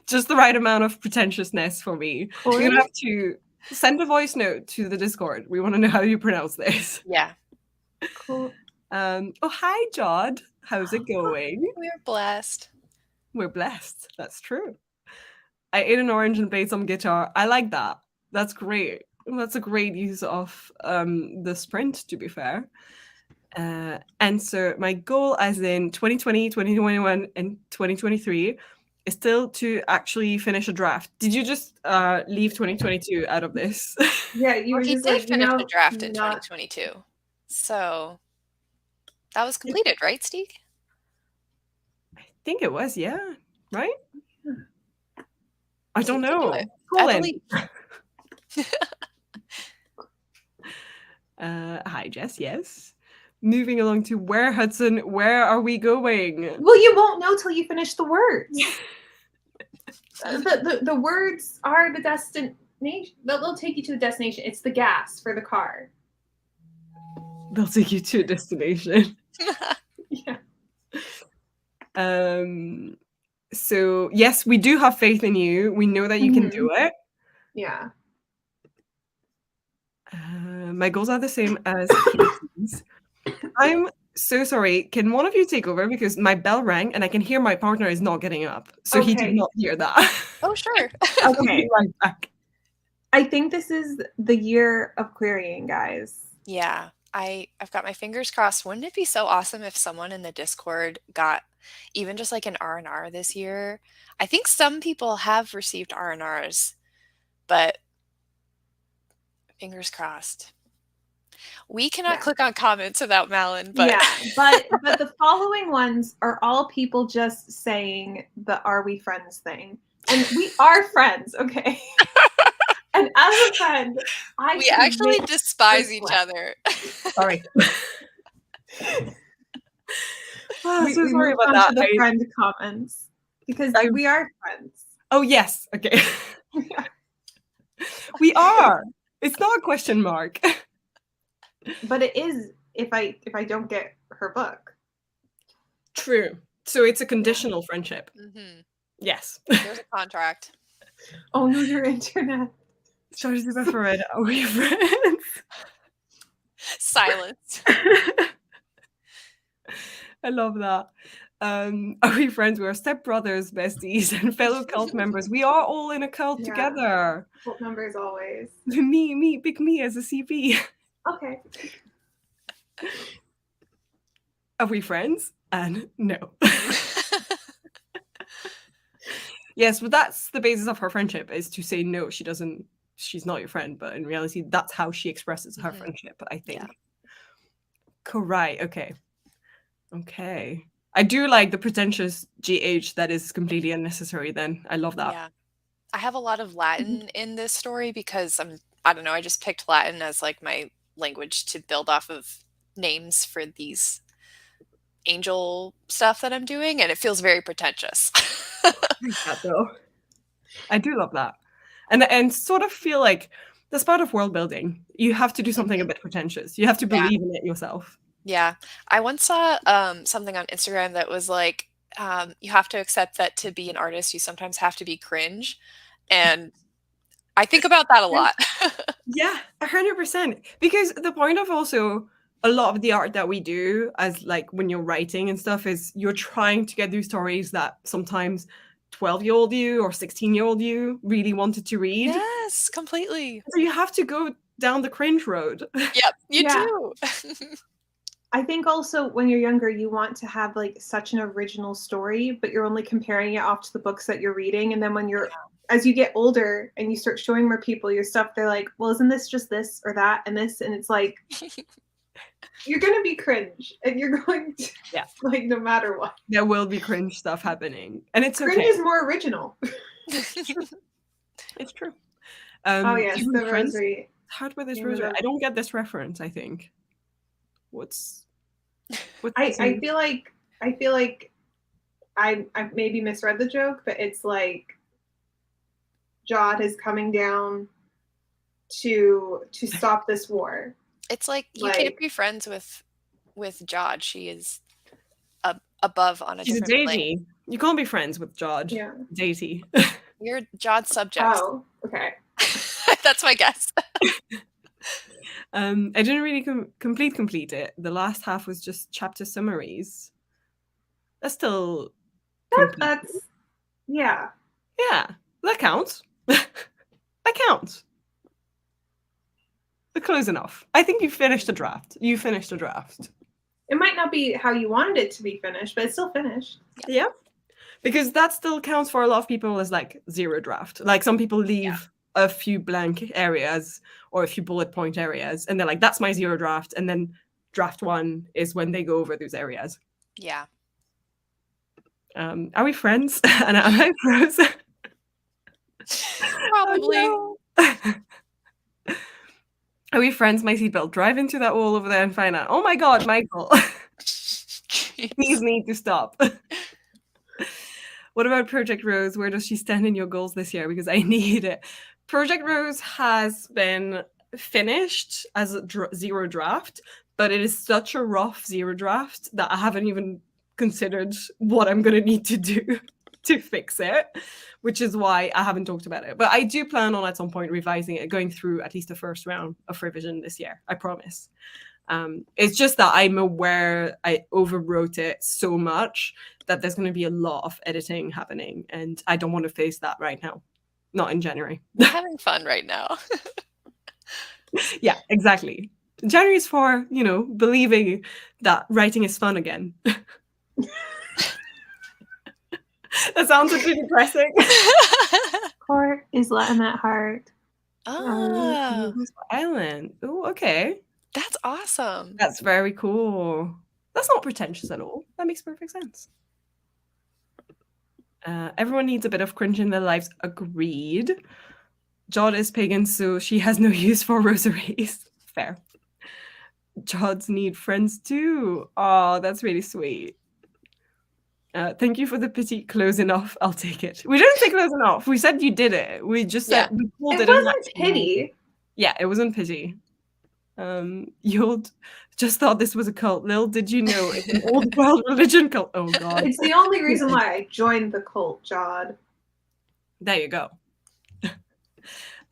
Just the right amount of pretentiousness for me. You're going to have to send a voice note to the Discord. We want to know how you pronounce this. Yeah. Cool. Oh, hi, Jod. How's it going? We're blessed. We're blessed. That's true. I ate an orange and played some guitar. I like that. That's great. That's a great use of the sprint, to be fair. And so my goal as in 2020, 2021, and 2023 is still to actually finish a draft. Did you just leave 2022 out of this? Yeah, you were He just did like, finish the draft in 2022. So that was completed, right, Steve? I think it was, yeah. Right? I don't You can do know. it. Call I in. believe. Hi, Jess. Yes. Moving along to where, Hudson? Where are we going? Well, you won't know till you finish the words. The words are the destination. They'll take you to a destination. It's the gas for the car. They'll take you to a destination. Yeah. So yes, we do have faith in you. We know that you can do it. Yeah. My goals are the same as Katie's. I'm so sorry. Can one of you take over, because my bell rang and I can hear my partner is not getting up, so he did not hear that. Oh, sure. Okay, right back. I think this is the year of querying, guys. Yeah, I've got my fingers crossed. Wouldn't it be so awesome if someone in the Discord got even just like an R&R this year? I think some people have received R&Rs, but fingers crossed. We cannot click on comments without Malin, but yeah, but the following ones are all people just saying the "Are we friends?" thing, and we are friends, okay? And as a friend, we actually despise each other. Sorry. Oh, so sorry about that. To the friend comments, because we are friends. Oh yes, okay. We are. It's not a question mark. But it is if I don't get her book. True. So it's a conditional friendship. Mm-hmm. Yes. There's a contract. Oh no, your internet. Sorry to be friend. Are we friends? Silence. I love that. Are we friends? We're stepbrothers, besties, and fellow cult members. We are all in a cult together. Cult members always. Me, pick me as a CP. Okay. Are we friends? And no. Yes, but that's the basis of her friendship, is to say no, she's not your friend, but in reality, that's how she expresses her friendship, I think. Yeah. Correct. Okay. Okay. I do like the pretentious GH that is completely unnecessary then. I love that. Yeah. I have a lot of Latin in this story because I don't know, I just picked Latin as like my language to build off of names for these angel stuff that I'm doing, and it feels very pretentious. That though. I do love that. And sort of feel like that's part of world building. You have to do something a bit pretentious. You have to believe in it yourself. Yeah. I once saw something on Instagram that was like, you have to accept that to be an artist, you sometimes have to be cringe. And I think about that a lot. Yeah, 100%. Because the point of also a lot of the art that we do, as like when you're writing and stuff, is you're trying to get those stories that sometimes 12-year-old you or 16-year-old you really wanted to read. Yes, completely. So you have to go down the cringe road. Yep, you do. I think also when you're younger, you want to have like such an original story, but you're only comparing it off to the books that you're reading. And then when as you get older and you start showing more people your stuff, they're like, well, isn't this just this or that and this? And it's like, you're going to be cringe and you're going to, like, no matter what. There will be cringe stuff happening. And it's cringe okay. is more original. It's true. Oh, yes, the rosary. Hard with this rosary. I don't get this reference, I think. I feel like I maybe misread the joke, but it's like Jod is coming down to stop this war. It's like you can't be friends with Jod. She is above on a different deity. plane. You can't be friends with Jod. Yeah. Deity. You're Jod's subject. Oh, okay. That's my guess. I didn't really complete it. The last half was just chapter summaries. That's still that's yeah. Yeah, that counts. That counts. We're close enough. I think you finished the draft. It might not be how you wanted it to be finished, but it's still finished. Yeah. Because that still counts for a lot of people as like zero draft. Like some people leave a few blank areas or a few bullet point areas and they're like, that's my zero draft. And then draft one is when they go over those areas. Yeah. Are we friends? And am I frozen? Probably. Oh, no. Are we friends? My seatbelt. Drive into that wall over there and find out. Oh my God, Michael. Please need to stop. What about Project Rose? Where does she stand in your goals this year? Because I need it. Project Rose has been finished as a zero draft, but it is such a rough zero draft that I haven't even considered what I'm going to need to do to fix it, which is why I haven't talked about it. But I do plan on at some point revising it, going through at least the first round of revision this year. I promise. It's just that I'm aware I overwrote it so much that there's going to be a lot of editing happening, and I don't want to face that right now. Not in January. I'm having fun right now. Yeah, exactly. January is for, believing that writing is fun again. That sounds a bit depressing. Court is letting that heart. Oh, Island. Oh, okay. That's awesome. That's very cool. That's not pretentious at all. That makes perfect sense. Everyone needs a bit of cringe in their lives. Agreed. Jod is pagan, so she has no use for rosaries. Fair. Jods need friends too. Oh, that's really sweet. Thank you for the pity. Close enough. I'll take it. We didn't say close enough. We said you did it. We just said it wasn't pity. Yeah, it wasn't pity. You just thought this was a cult. Lil, did you know it's an old world religion cult? Oh God. It's the only reason why I joined the cult, Jod. There you go.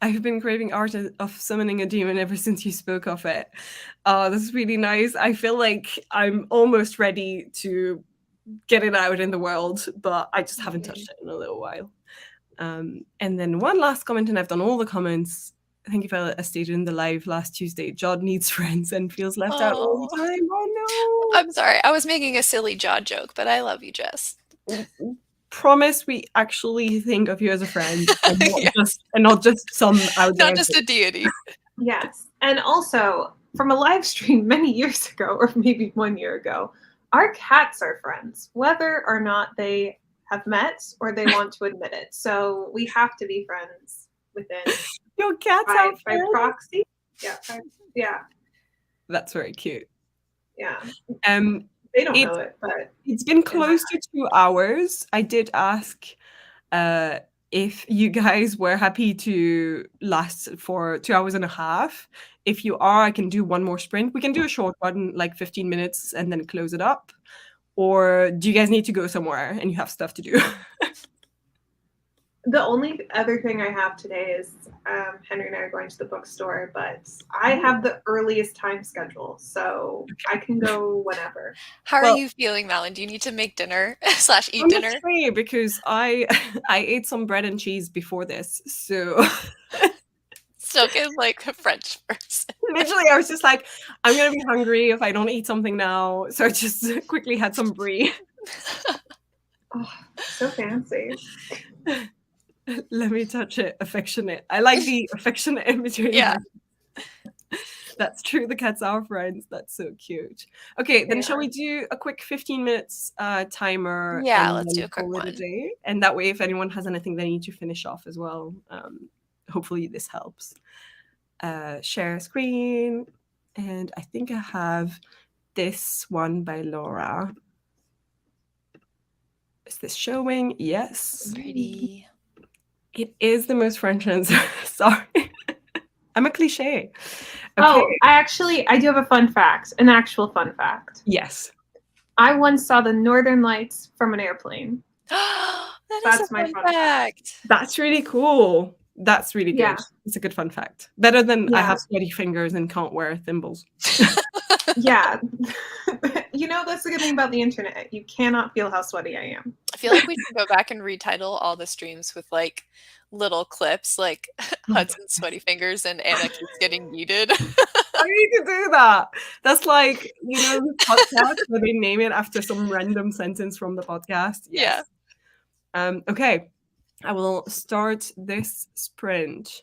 I've been craving art of summoning a demon ever since you spoke of it. Oh, this is really nice. I feel like I'm almost ready to get it out in the world, but I just haven't touched it in a little while. And then one last comment, and I've done all the comments. thank you for a stated in the live last Tuesday. John needs friends and feels left out all Oh, the time. Oh I'm sorry. I was making a silly jaw joke, but I love you, Jess. no. Promise we actually think of you as a friend and Yeah. not just some out there. Not just a deity. Yes. And also, from a live stream many years ago, or maybe 1 year ago, our cats are friends, whether or not they have met or they want to admit it. So we have to be friends within Your cats by, are by friends. proxy. Yeah. Yeah. That's very cute. Yeah. Um, They don't it's know it, but it's been close to 2 hours. I did ask if you guys were happy to last for 2 hours and a half. If you are, I can do one more sprint. We can do a short one, like 15 minutes, and then close it up. Or do you guys need to go somewhere and you have stuff to do? the only other thing I have today is Henry and I are going to the bookstore, but I have the earliest time schedule, so I can go whenever. How are Well, you feeling, Malin? Do you need to make dinner / eat I'm dinner? afraid because I I ate some bread and cheese before this, so Still get like a French person. literally I was just like, I'm gonna be hungry if I don't eat something now. So I just quickly had some brie. Oh, so fancy. Let me touch it. Affectionate. I like the affectionate imagery. Yeah. That's true. The cats are friends. That's so cute. Okay, then They shall are. we do a quick 15 minutes timer Yeah, and let's do then a quick call it a one. day? And that way, if anyone has anything they need to finish off as well, hopefully this helps. Share screen. And I think I have this one by Laura. Is this showing? Yes. Pretty. It is the most French answer. Sorry. I'm a cliche. Oh, Okay. I do have a fun fact, an actual fun fact. Yes. I once saw the Northern Lights from an airplane. That is That's a my fun fun fact. fact. That's really cool. That's really Yeah. good. It's a good fun fact. Better than I Yeah. have sweaty fingers and can't wear thimbles. Yeah. You know, that's the good thing about the internet. You cannot feel how sweaty I am. I feel like we should go back and retitle all the streams with like little clips like Hudson's sweaty fingers and Anna keeps getting yeeted. I need to do that. That's like, you know, the podcast where they name it after some random sentence from the podcast. Yes. Yeah. Okay. I will start this sprint.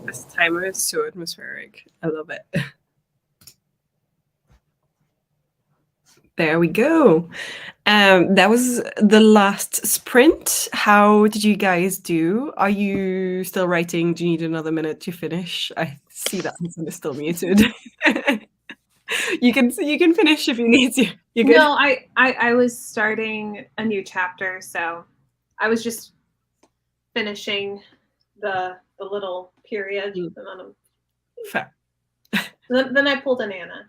This timer is so atmospheric. I love it. There we go. That was the last sprint. How did you guys do? Are you still writing? Do you need another minute to finish? I see that Hudson is still muted. You can finish if you need to. You good? No, I was starting a new chapter, so I was just finishing the little period, and then Fair. then I pulled an Anna.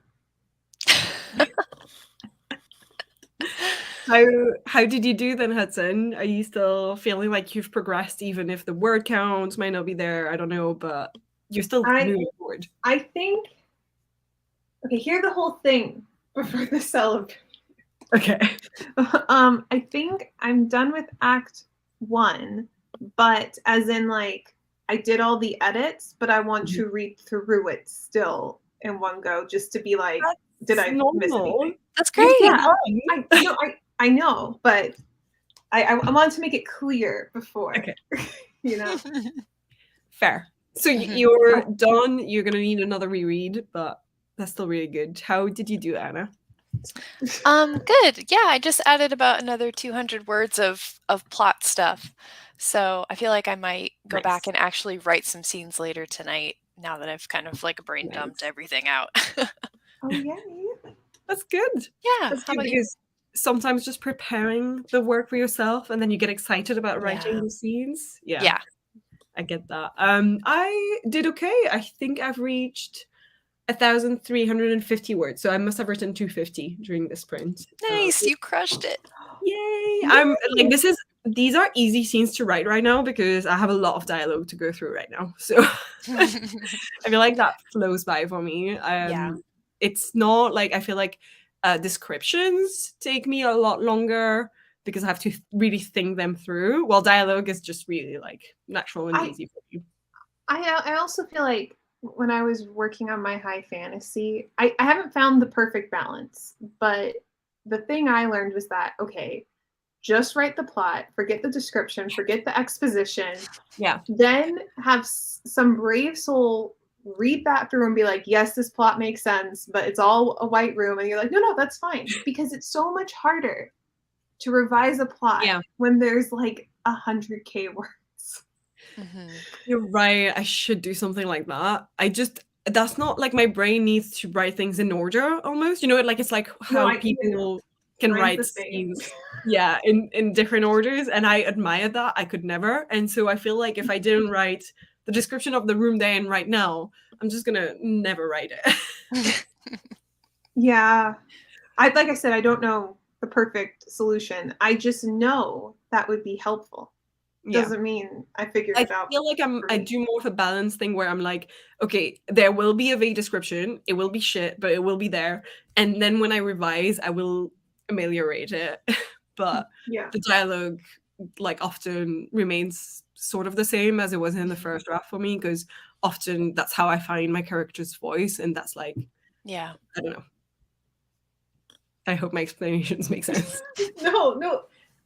How did you do then, Hudson? Are you still feeling like you've progressed, even if the word counts might not be there? I don't know, but you're still moving forward. I think. Okay, hear the whole thing before the celebration. Okay. I think I'm done with Act 1, but as in like I did all the edits, but I want to read through it still in one go, just to be like, did I miss anything? That's great. Yeah, I know, but I wanted to make it clear before. Okay. You know. Fair. So you're done. You're gonna need another reread, but that's still really good. How did you do, Anna? Good. Yeah, I just added about another 200 words of plot stuff. So I feel like I might go back and actually write some scenes later tonight, now that I've kind of like brain dumped everything out. Oh, yay. That's good. Yeah. That's good because sometimes just preparing the work for yourself and then you get excited about writing the scenes. Yeah. I get that. I did okay. I think I've reached 1,350 words. So I must have written 250 during this sprint. Nice. You crushed it. Yay. I'm like, these are easy scenes to write right now because I have a lot of dialogue to go through right now. So I feel like that flows by for me. It's not like, I feel like descriptions take me a lot longer because I have to really think them through, while dialogue is just really like natural and easy for you. I also feel like when I was working on my high fantasy, I haven't found the perfect balance, but the thing I learned was that, okay, just write the plot, forget the description, forget the exposition. Yeah. Then have some brave soul read that through and be like, yes, this plot makes sense, but it's all a white room. And you're like, no, that's fine. Because it's so much harder to revise a plot when there's like 100K words. You're right. I should do something like that. That's not like my brain needs to write things in order almost. You know, like it's like how people can write scenes in different orders. And I admire that. I could never. And so I feel like if I didn't write the description of the room they're in right now, I'm just gonna never write it. Yeah. Like I said, I don't know the perfect solution. I just know that would be helpful. Doesn't mean I figured it out. I feel like I do more of a balance thing where I'm like, okay, there will be a vague description. It will be shit, but it will be there. And then when I revise, I will ameliorate it. But the dialogue like often remains sort of the same as it was in the first draft for me, because often that's how I find my character's voice, and that's like, I don't know. I hope my explanations make sense. No,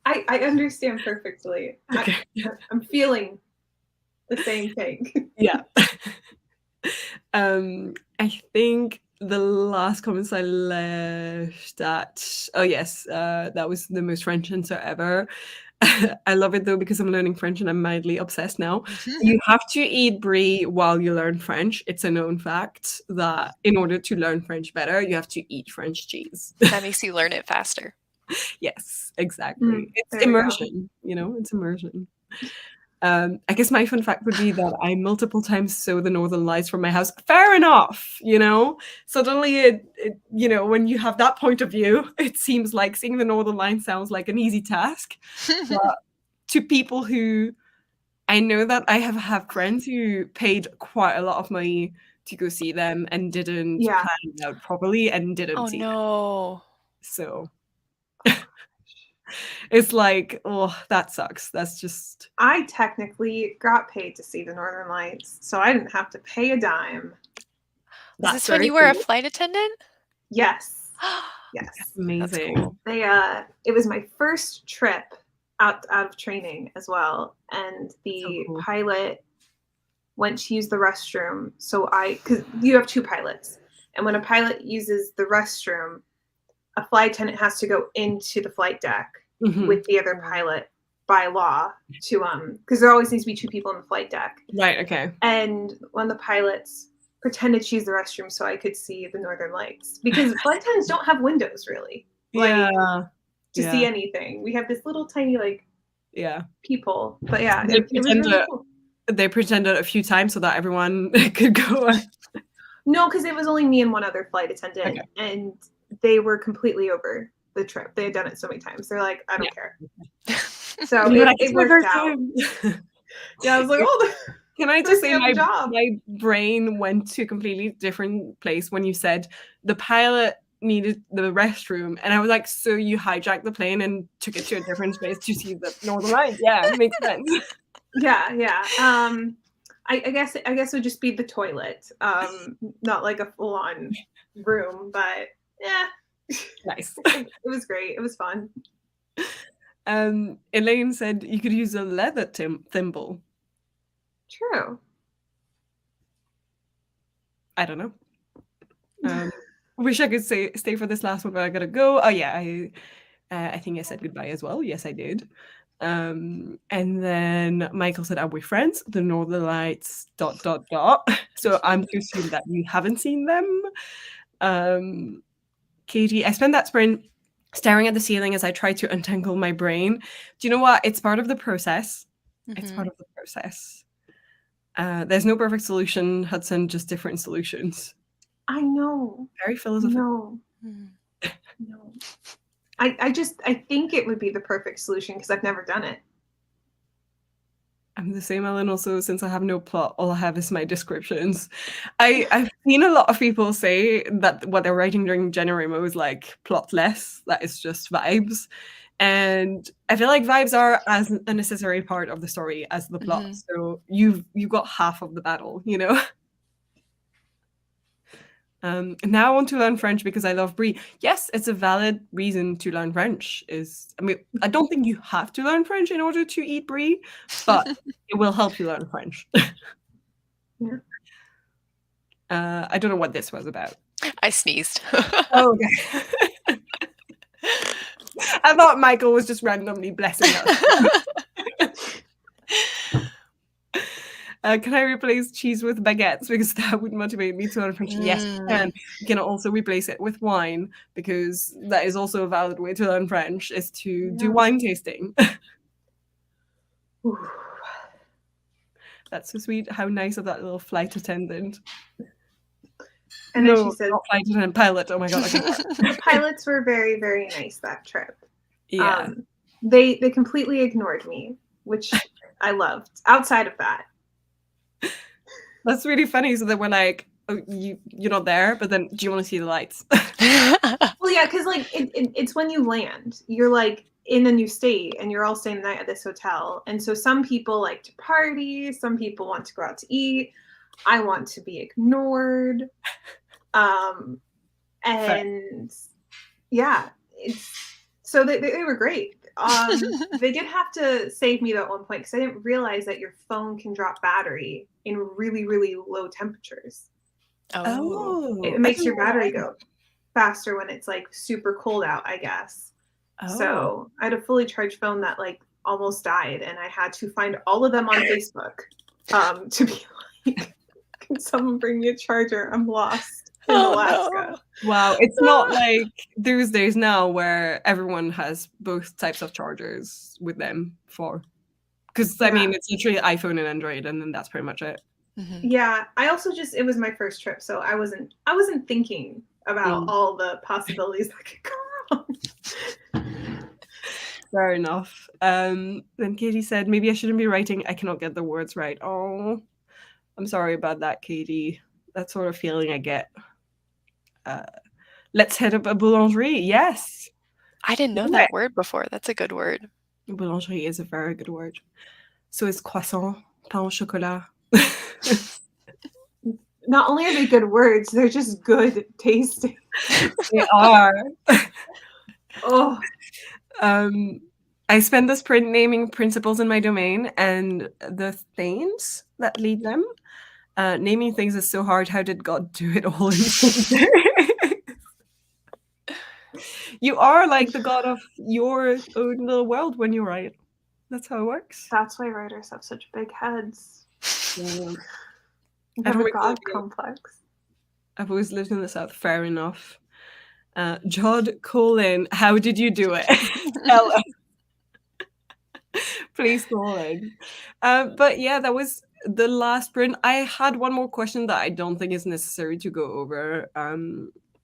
I understand perfectly. Okay. I'm feeling the same thing. Yeah. I think the last comments I left at, that was the most French answer ever. I love it though because I'm learning French and I'm mildly obsessed now. You have to eat brie while you learn French. It's a known fact that in order to learn French better, you have to eat French cheese. That makes you learn it faster. Yes, exactly. It's immersion, it's immersion. I guess my fun fact would be that I multiple times saw the Northern Lights from my house. Fair enough, Suddenly, it when you have that point of view, it seems like seeing the Northern Lights sounds like an easy task. But to people who, I know that I have friends who paid quite a lot of money to go see them and didn't plan it out properly and didn't see them. So it's like, oh, that sucks. That's just... I technically got paid to see the Northern Lights, so I didn't have to pay a dime. Was this when you were a flight attendant? Yes. Yes. That's amazing. That's cool. It was my first trip out of training as well, and the pilot went to use the restroom. So because you have 2 pilots, and when a pilot uses the restroom, a flight attendant has to go into the flight deck with the other pilot by law to because there always needs to be 2 people in the flight deck. Right. Okay. And one of the pilots pretended to use the restroom so I could see the Northern Lights, because flight attendants don't have windows really, like to see anything. We have this little tiny peephole, but it was really cool. They pretended a few times so that everyone could go. No, because it was only me and one other flight attendant, and they were completely over the trip. They had done it so many times. They're like, I don't care. So it worked out. I was like, oh, can I just say my brain went to a completely different place when you said the pilot needed the restroom, and I was like, so you hijacked the plane and took it to a different place to see the Northern Lights? Yeah, it makes sense. Yeah. I guess it would just be the toilet, not like a full-on room, but yeah. Nice. It was great. It was fun. Elaine said you could use a leather thimble. True. I don't know. Wish I could stay for this last one, but I gotta go. Oh yeah, I think I said goodbye as well. Yes, I did. And then Michael said, "Are we friends?" The Northern Lights ... So I'm to assume that you haven't seen them. Katie, I spent that sprint staring at the ceiling as I tried to untangle my brain. Do you know what? It's part of the process. It's part of the process. There's no perfect solution, Hudson, just different solutions. I know. Very philosophical. No. I think it would be the perfect solution because I've never done it. I'm the same, Ellen. Also, since I have no plot, all I have is my descriptions. I've seen a lot of people say that what they're writing during January is like plotless, that is just vibes. And I feel like vibes are as a necessary part of the story as the plot. So you've got half of the battle, you know? Now I want to learn French because I love Brie. Yes, it's a valid reason to learn French. I don't think you have to learn French in order to eat Brie, but it will help you learn French. Yeah. I don't know what this was about. I sneezed. Oh, okay. I thought Michael was just randomly blessing us. Can I replace cheese with baguettes? Because that would motivate me to learn French. Yes, you can. You can also replace it with wine, because that is also a valid way to learn French, is to do wine tasting. That's so sweet. How nice of that little flight attendant. And then she said, not flight attendant, pilot. Oh my god. Okay. The pilots were very, very nice that trip. Yeah. They completely ignored me, which I loved. Outside of that. That's really funny. So they were like, oh, you're not there, but then do you want to see the lights? Well, yeah, because like it's when you land, you're like in a new state and you're all staying the night at this hotel. And so some people like to party, some people want to go out to eat. I want to be ignored. And yeah, so they were great. They did have to save me at one point because I didn't realize that your phone can drop battery in really, really low temperatures. It makes your battery go faster when it's like super cold out, I guess. So I had a fully charged phone that like almost died, and I had to find all of them on Facebook to be like, can someone bring me a charger? I'm lost in Alaska. No. Wow, it's not like those days now where everyone has both types of chargers with them because I mean it's literally iPhone and Android, and then that's pretty much it. Yeah, I also it was my first trip, so I wasn't thinking about all the possibilities that could go wrong. Fair enough. Then Katie said, maybe I shouldn't be writing. I cannot get the words right. Oh, I'm sorry about that, Katie. That sort of feeling I get. Let's head up a boulangerie. Yes. I didn't know that word before. That's a good word. Boulangerie is a very good word. So is croissant, pain au chocolat. Not only are they good words, they're just good tasting. They are. Oh. I spend the sprint naming principles in my domain and the themes that lead them. Naming things is so hard. How did God do it all in 6 days? You are like the god of your own little world when you write. That's how it works. That's why writers have such big heads. Yeah. You I have don't a really god feel- complex. I've always lived in the South. Fair enough. Jod Colin, how did you do it? Tell us. Please call in. But yeah, that was the last sprint. I had one more question that I don't think is necessary to go over,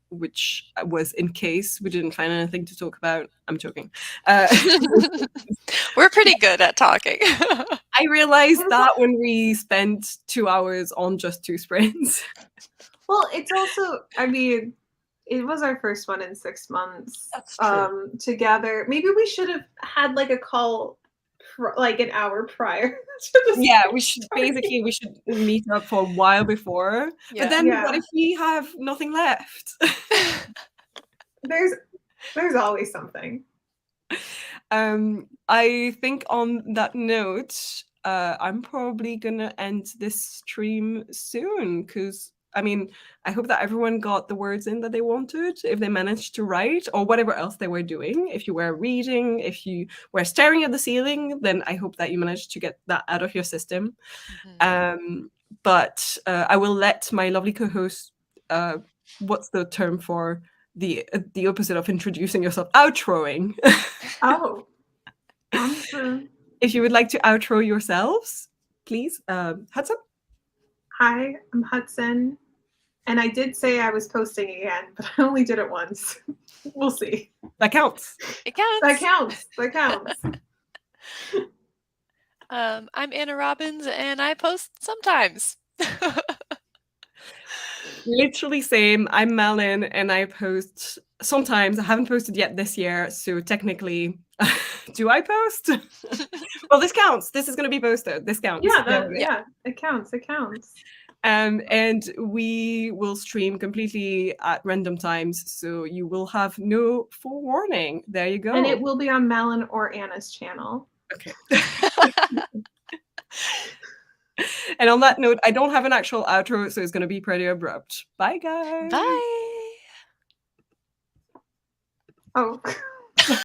which was in case we didn't find anything to talk about. I'm joking. We're pretty good at talking. I realized that when we spent 2 hours on just 2 sprints. Well, it's also, I mean, it was our first one in 6 months. That's true. Together. Maybe we should have had like a call like an hour prior. Yeah, we should meet up for a while before. Yeah. But then Yeah. what if we have nothing left? There's always something. I think on that note, I'm probably gonna end this stream soon because I mean, I hope that everyone got the words in that they wanted, if they managed to write or whatever else they were doing. If you were reading, if you were staring at the ceiling, then I hope that you managed to get that out of your system. But I will let my lovely co-host, what's the term for the opposite of introducing yourself? Outroing. Oh. If you would like to outro yourselves, please, Hudson. Hi, I'm Hudson. And I did say I was posting again, but I only did it once. We'll see. That counts. It counts. That counts. That counts. I'm Anna Robbins, and I post sometimes. Literally same. I'm Malin, and I post sometimes. I haven't posted yet this year, so technically, do I post? Well, this counts. This is going to be posted. This counts. Yeah, it counts. It counts. And we will stream completely at random times, so you will have no forewarning. There you go. And it will be on Malin or Anna's channel. Okay. And on that note, I don't have an actual outro, so it's going to be pretty abrupt. Bye, guys. Bye. Oh.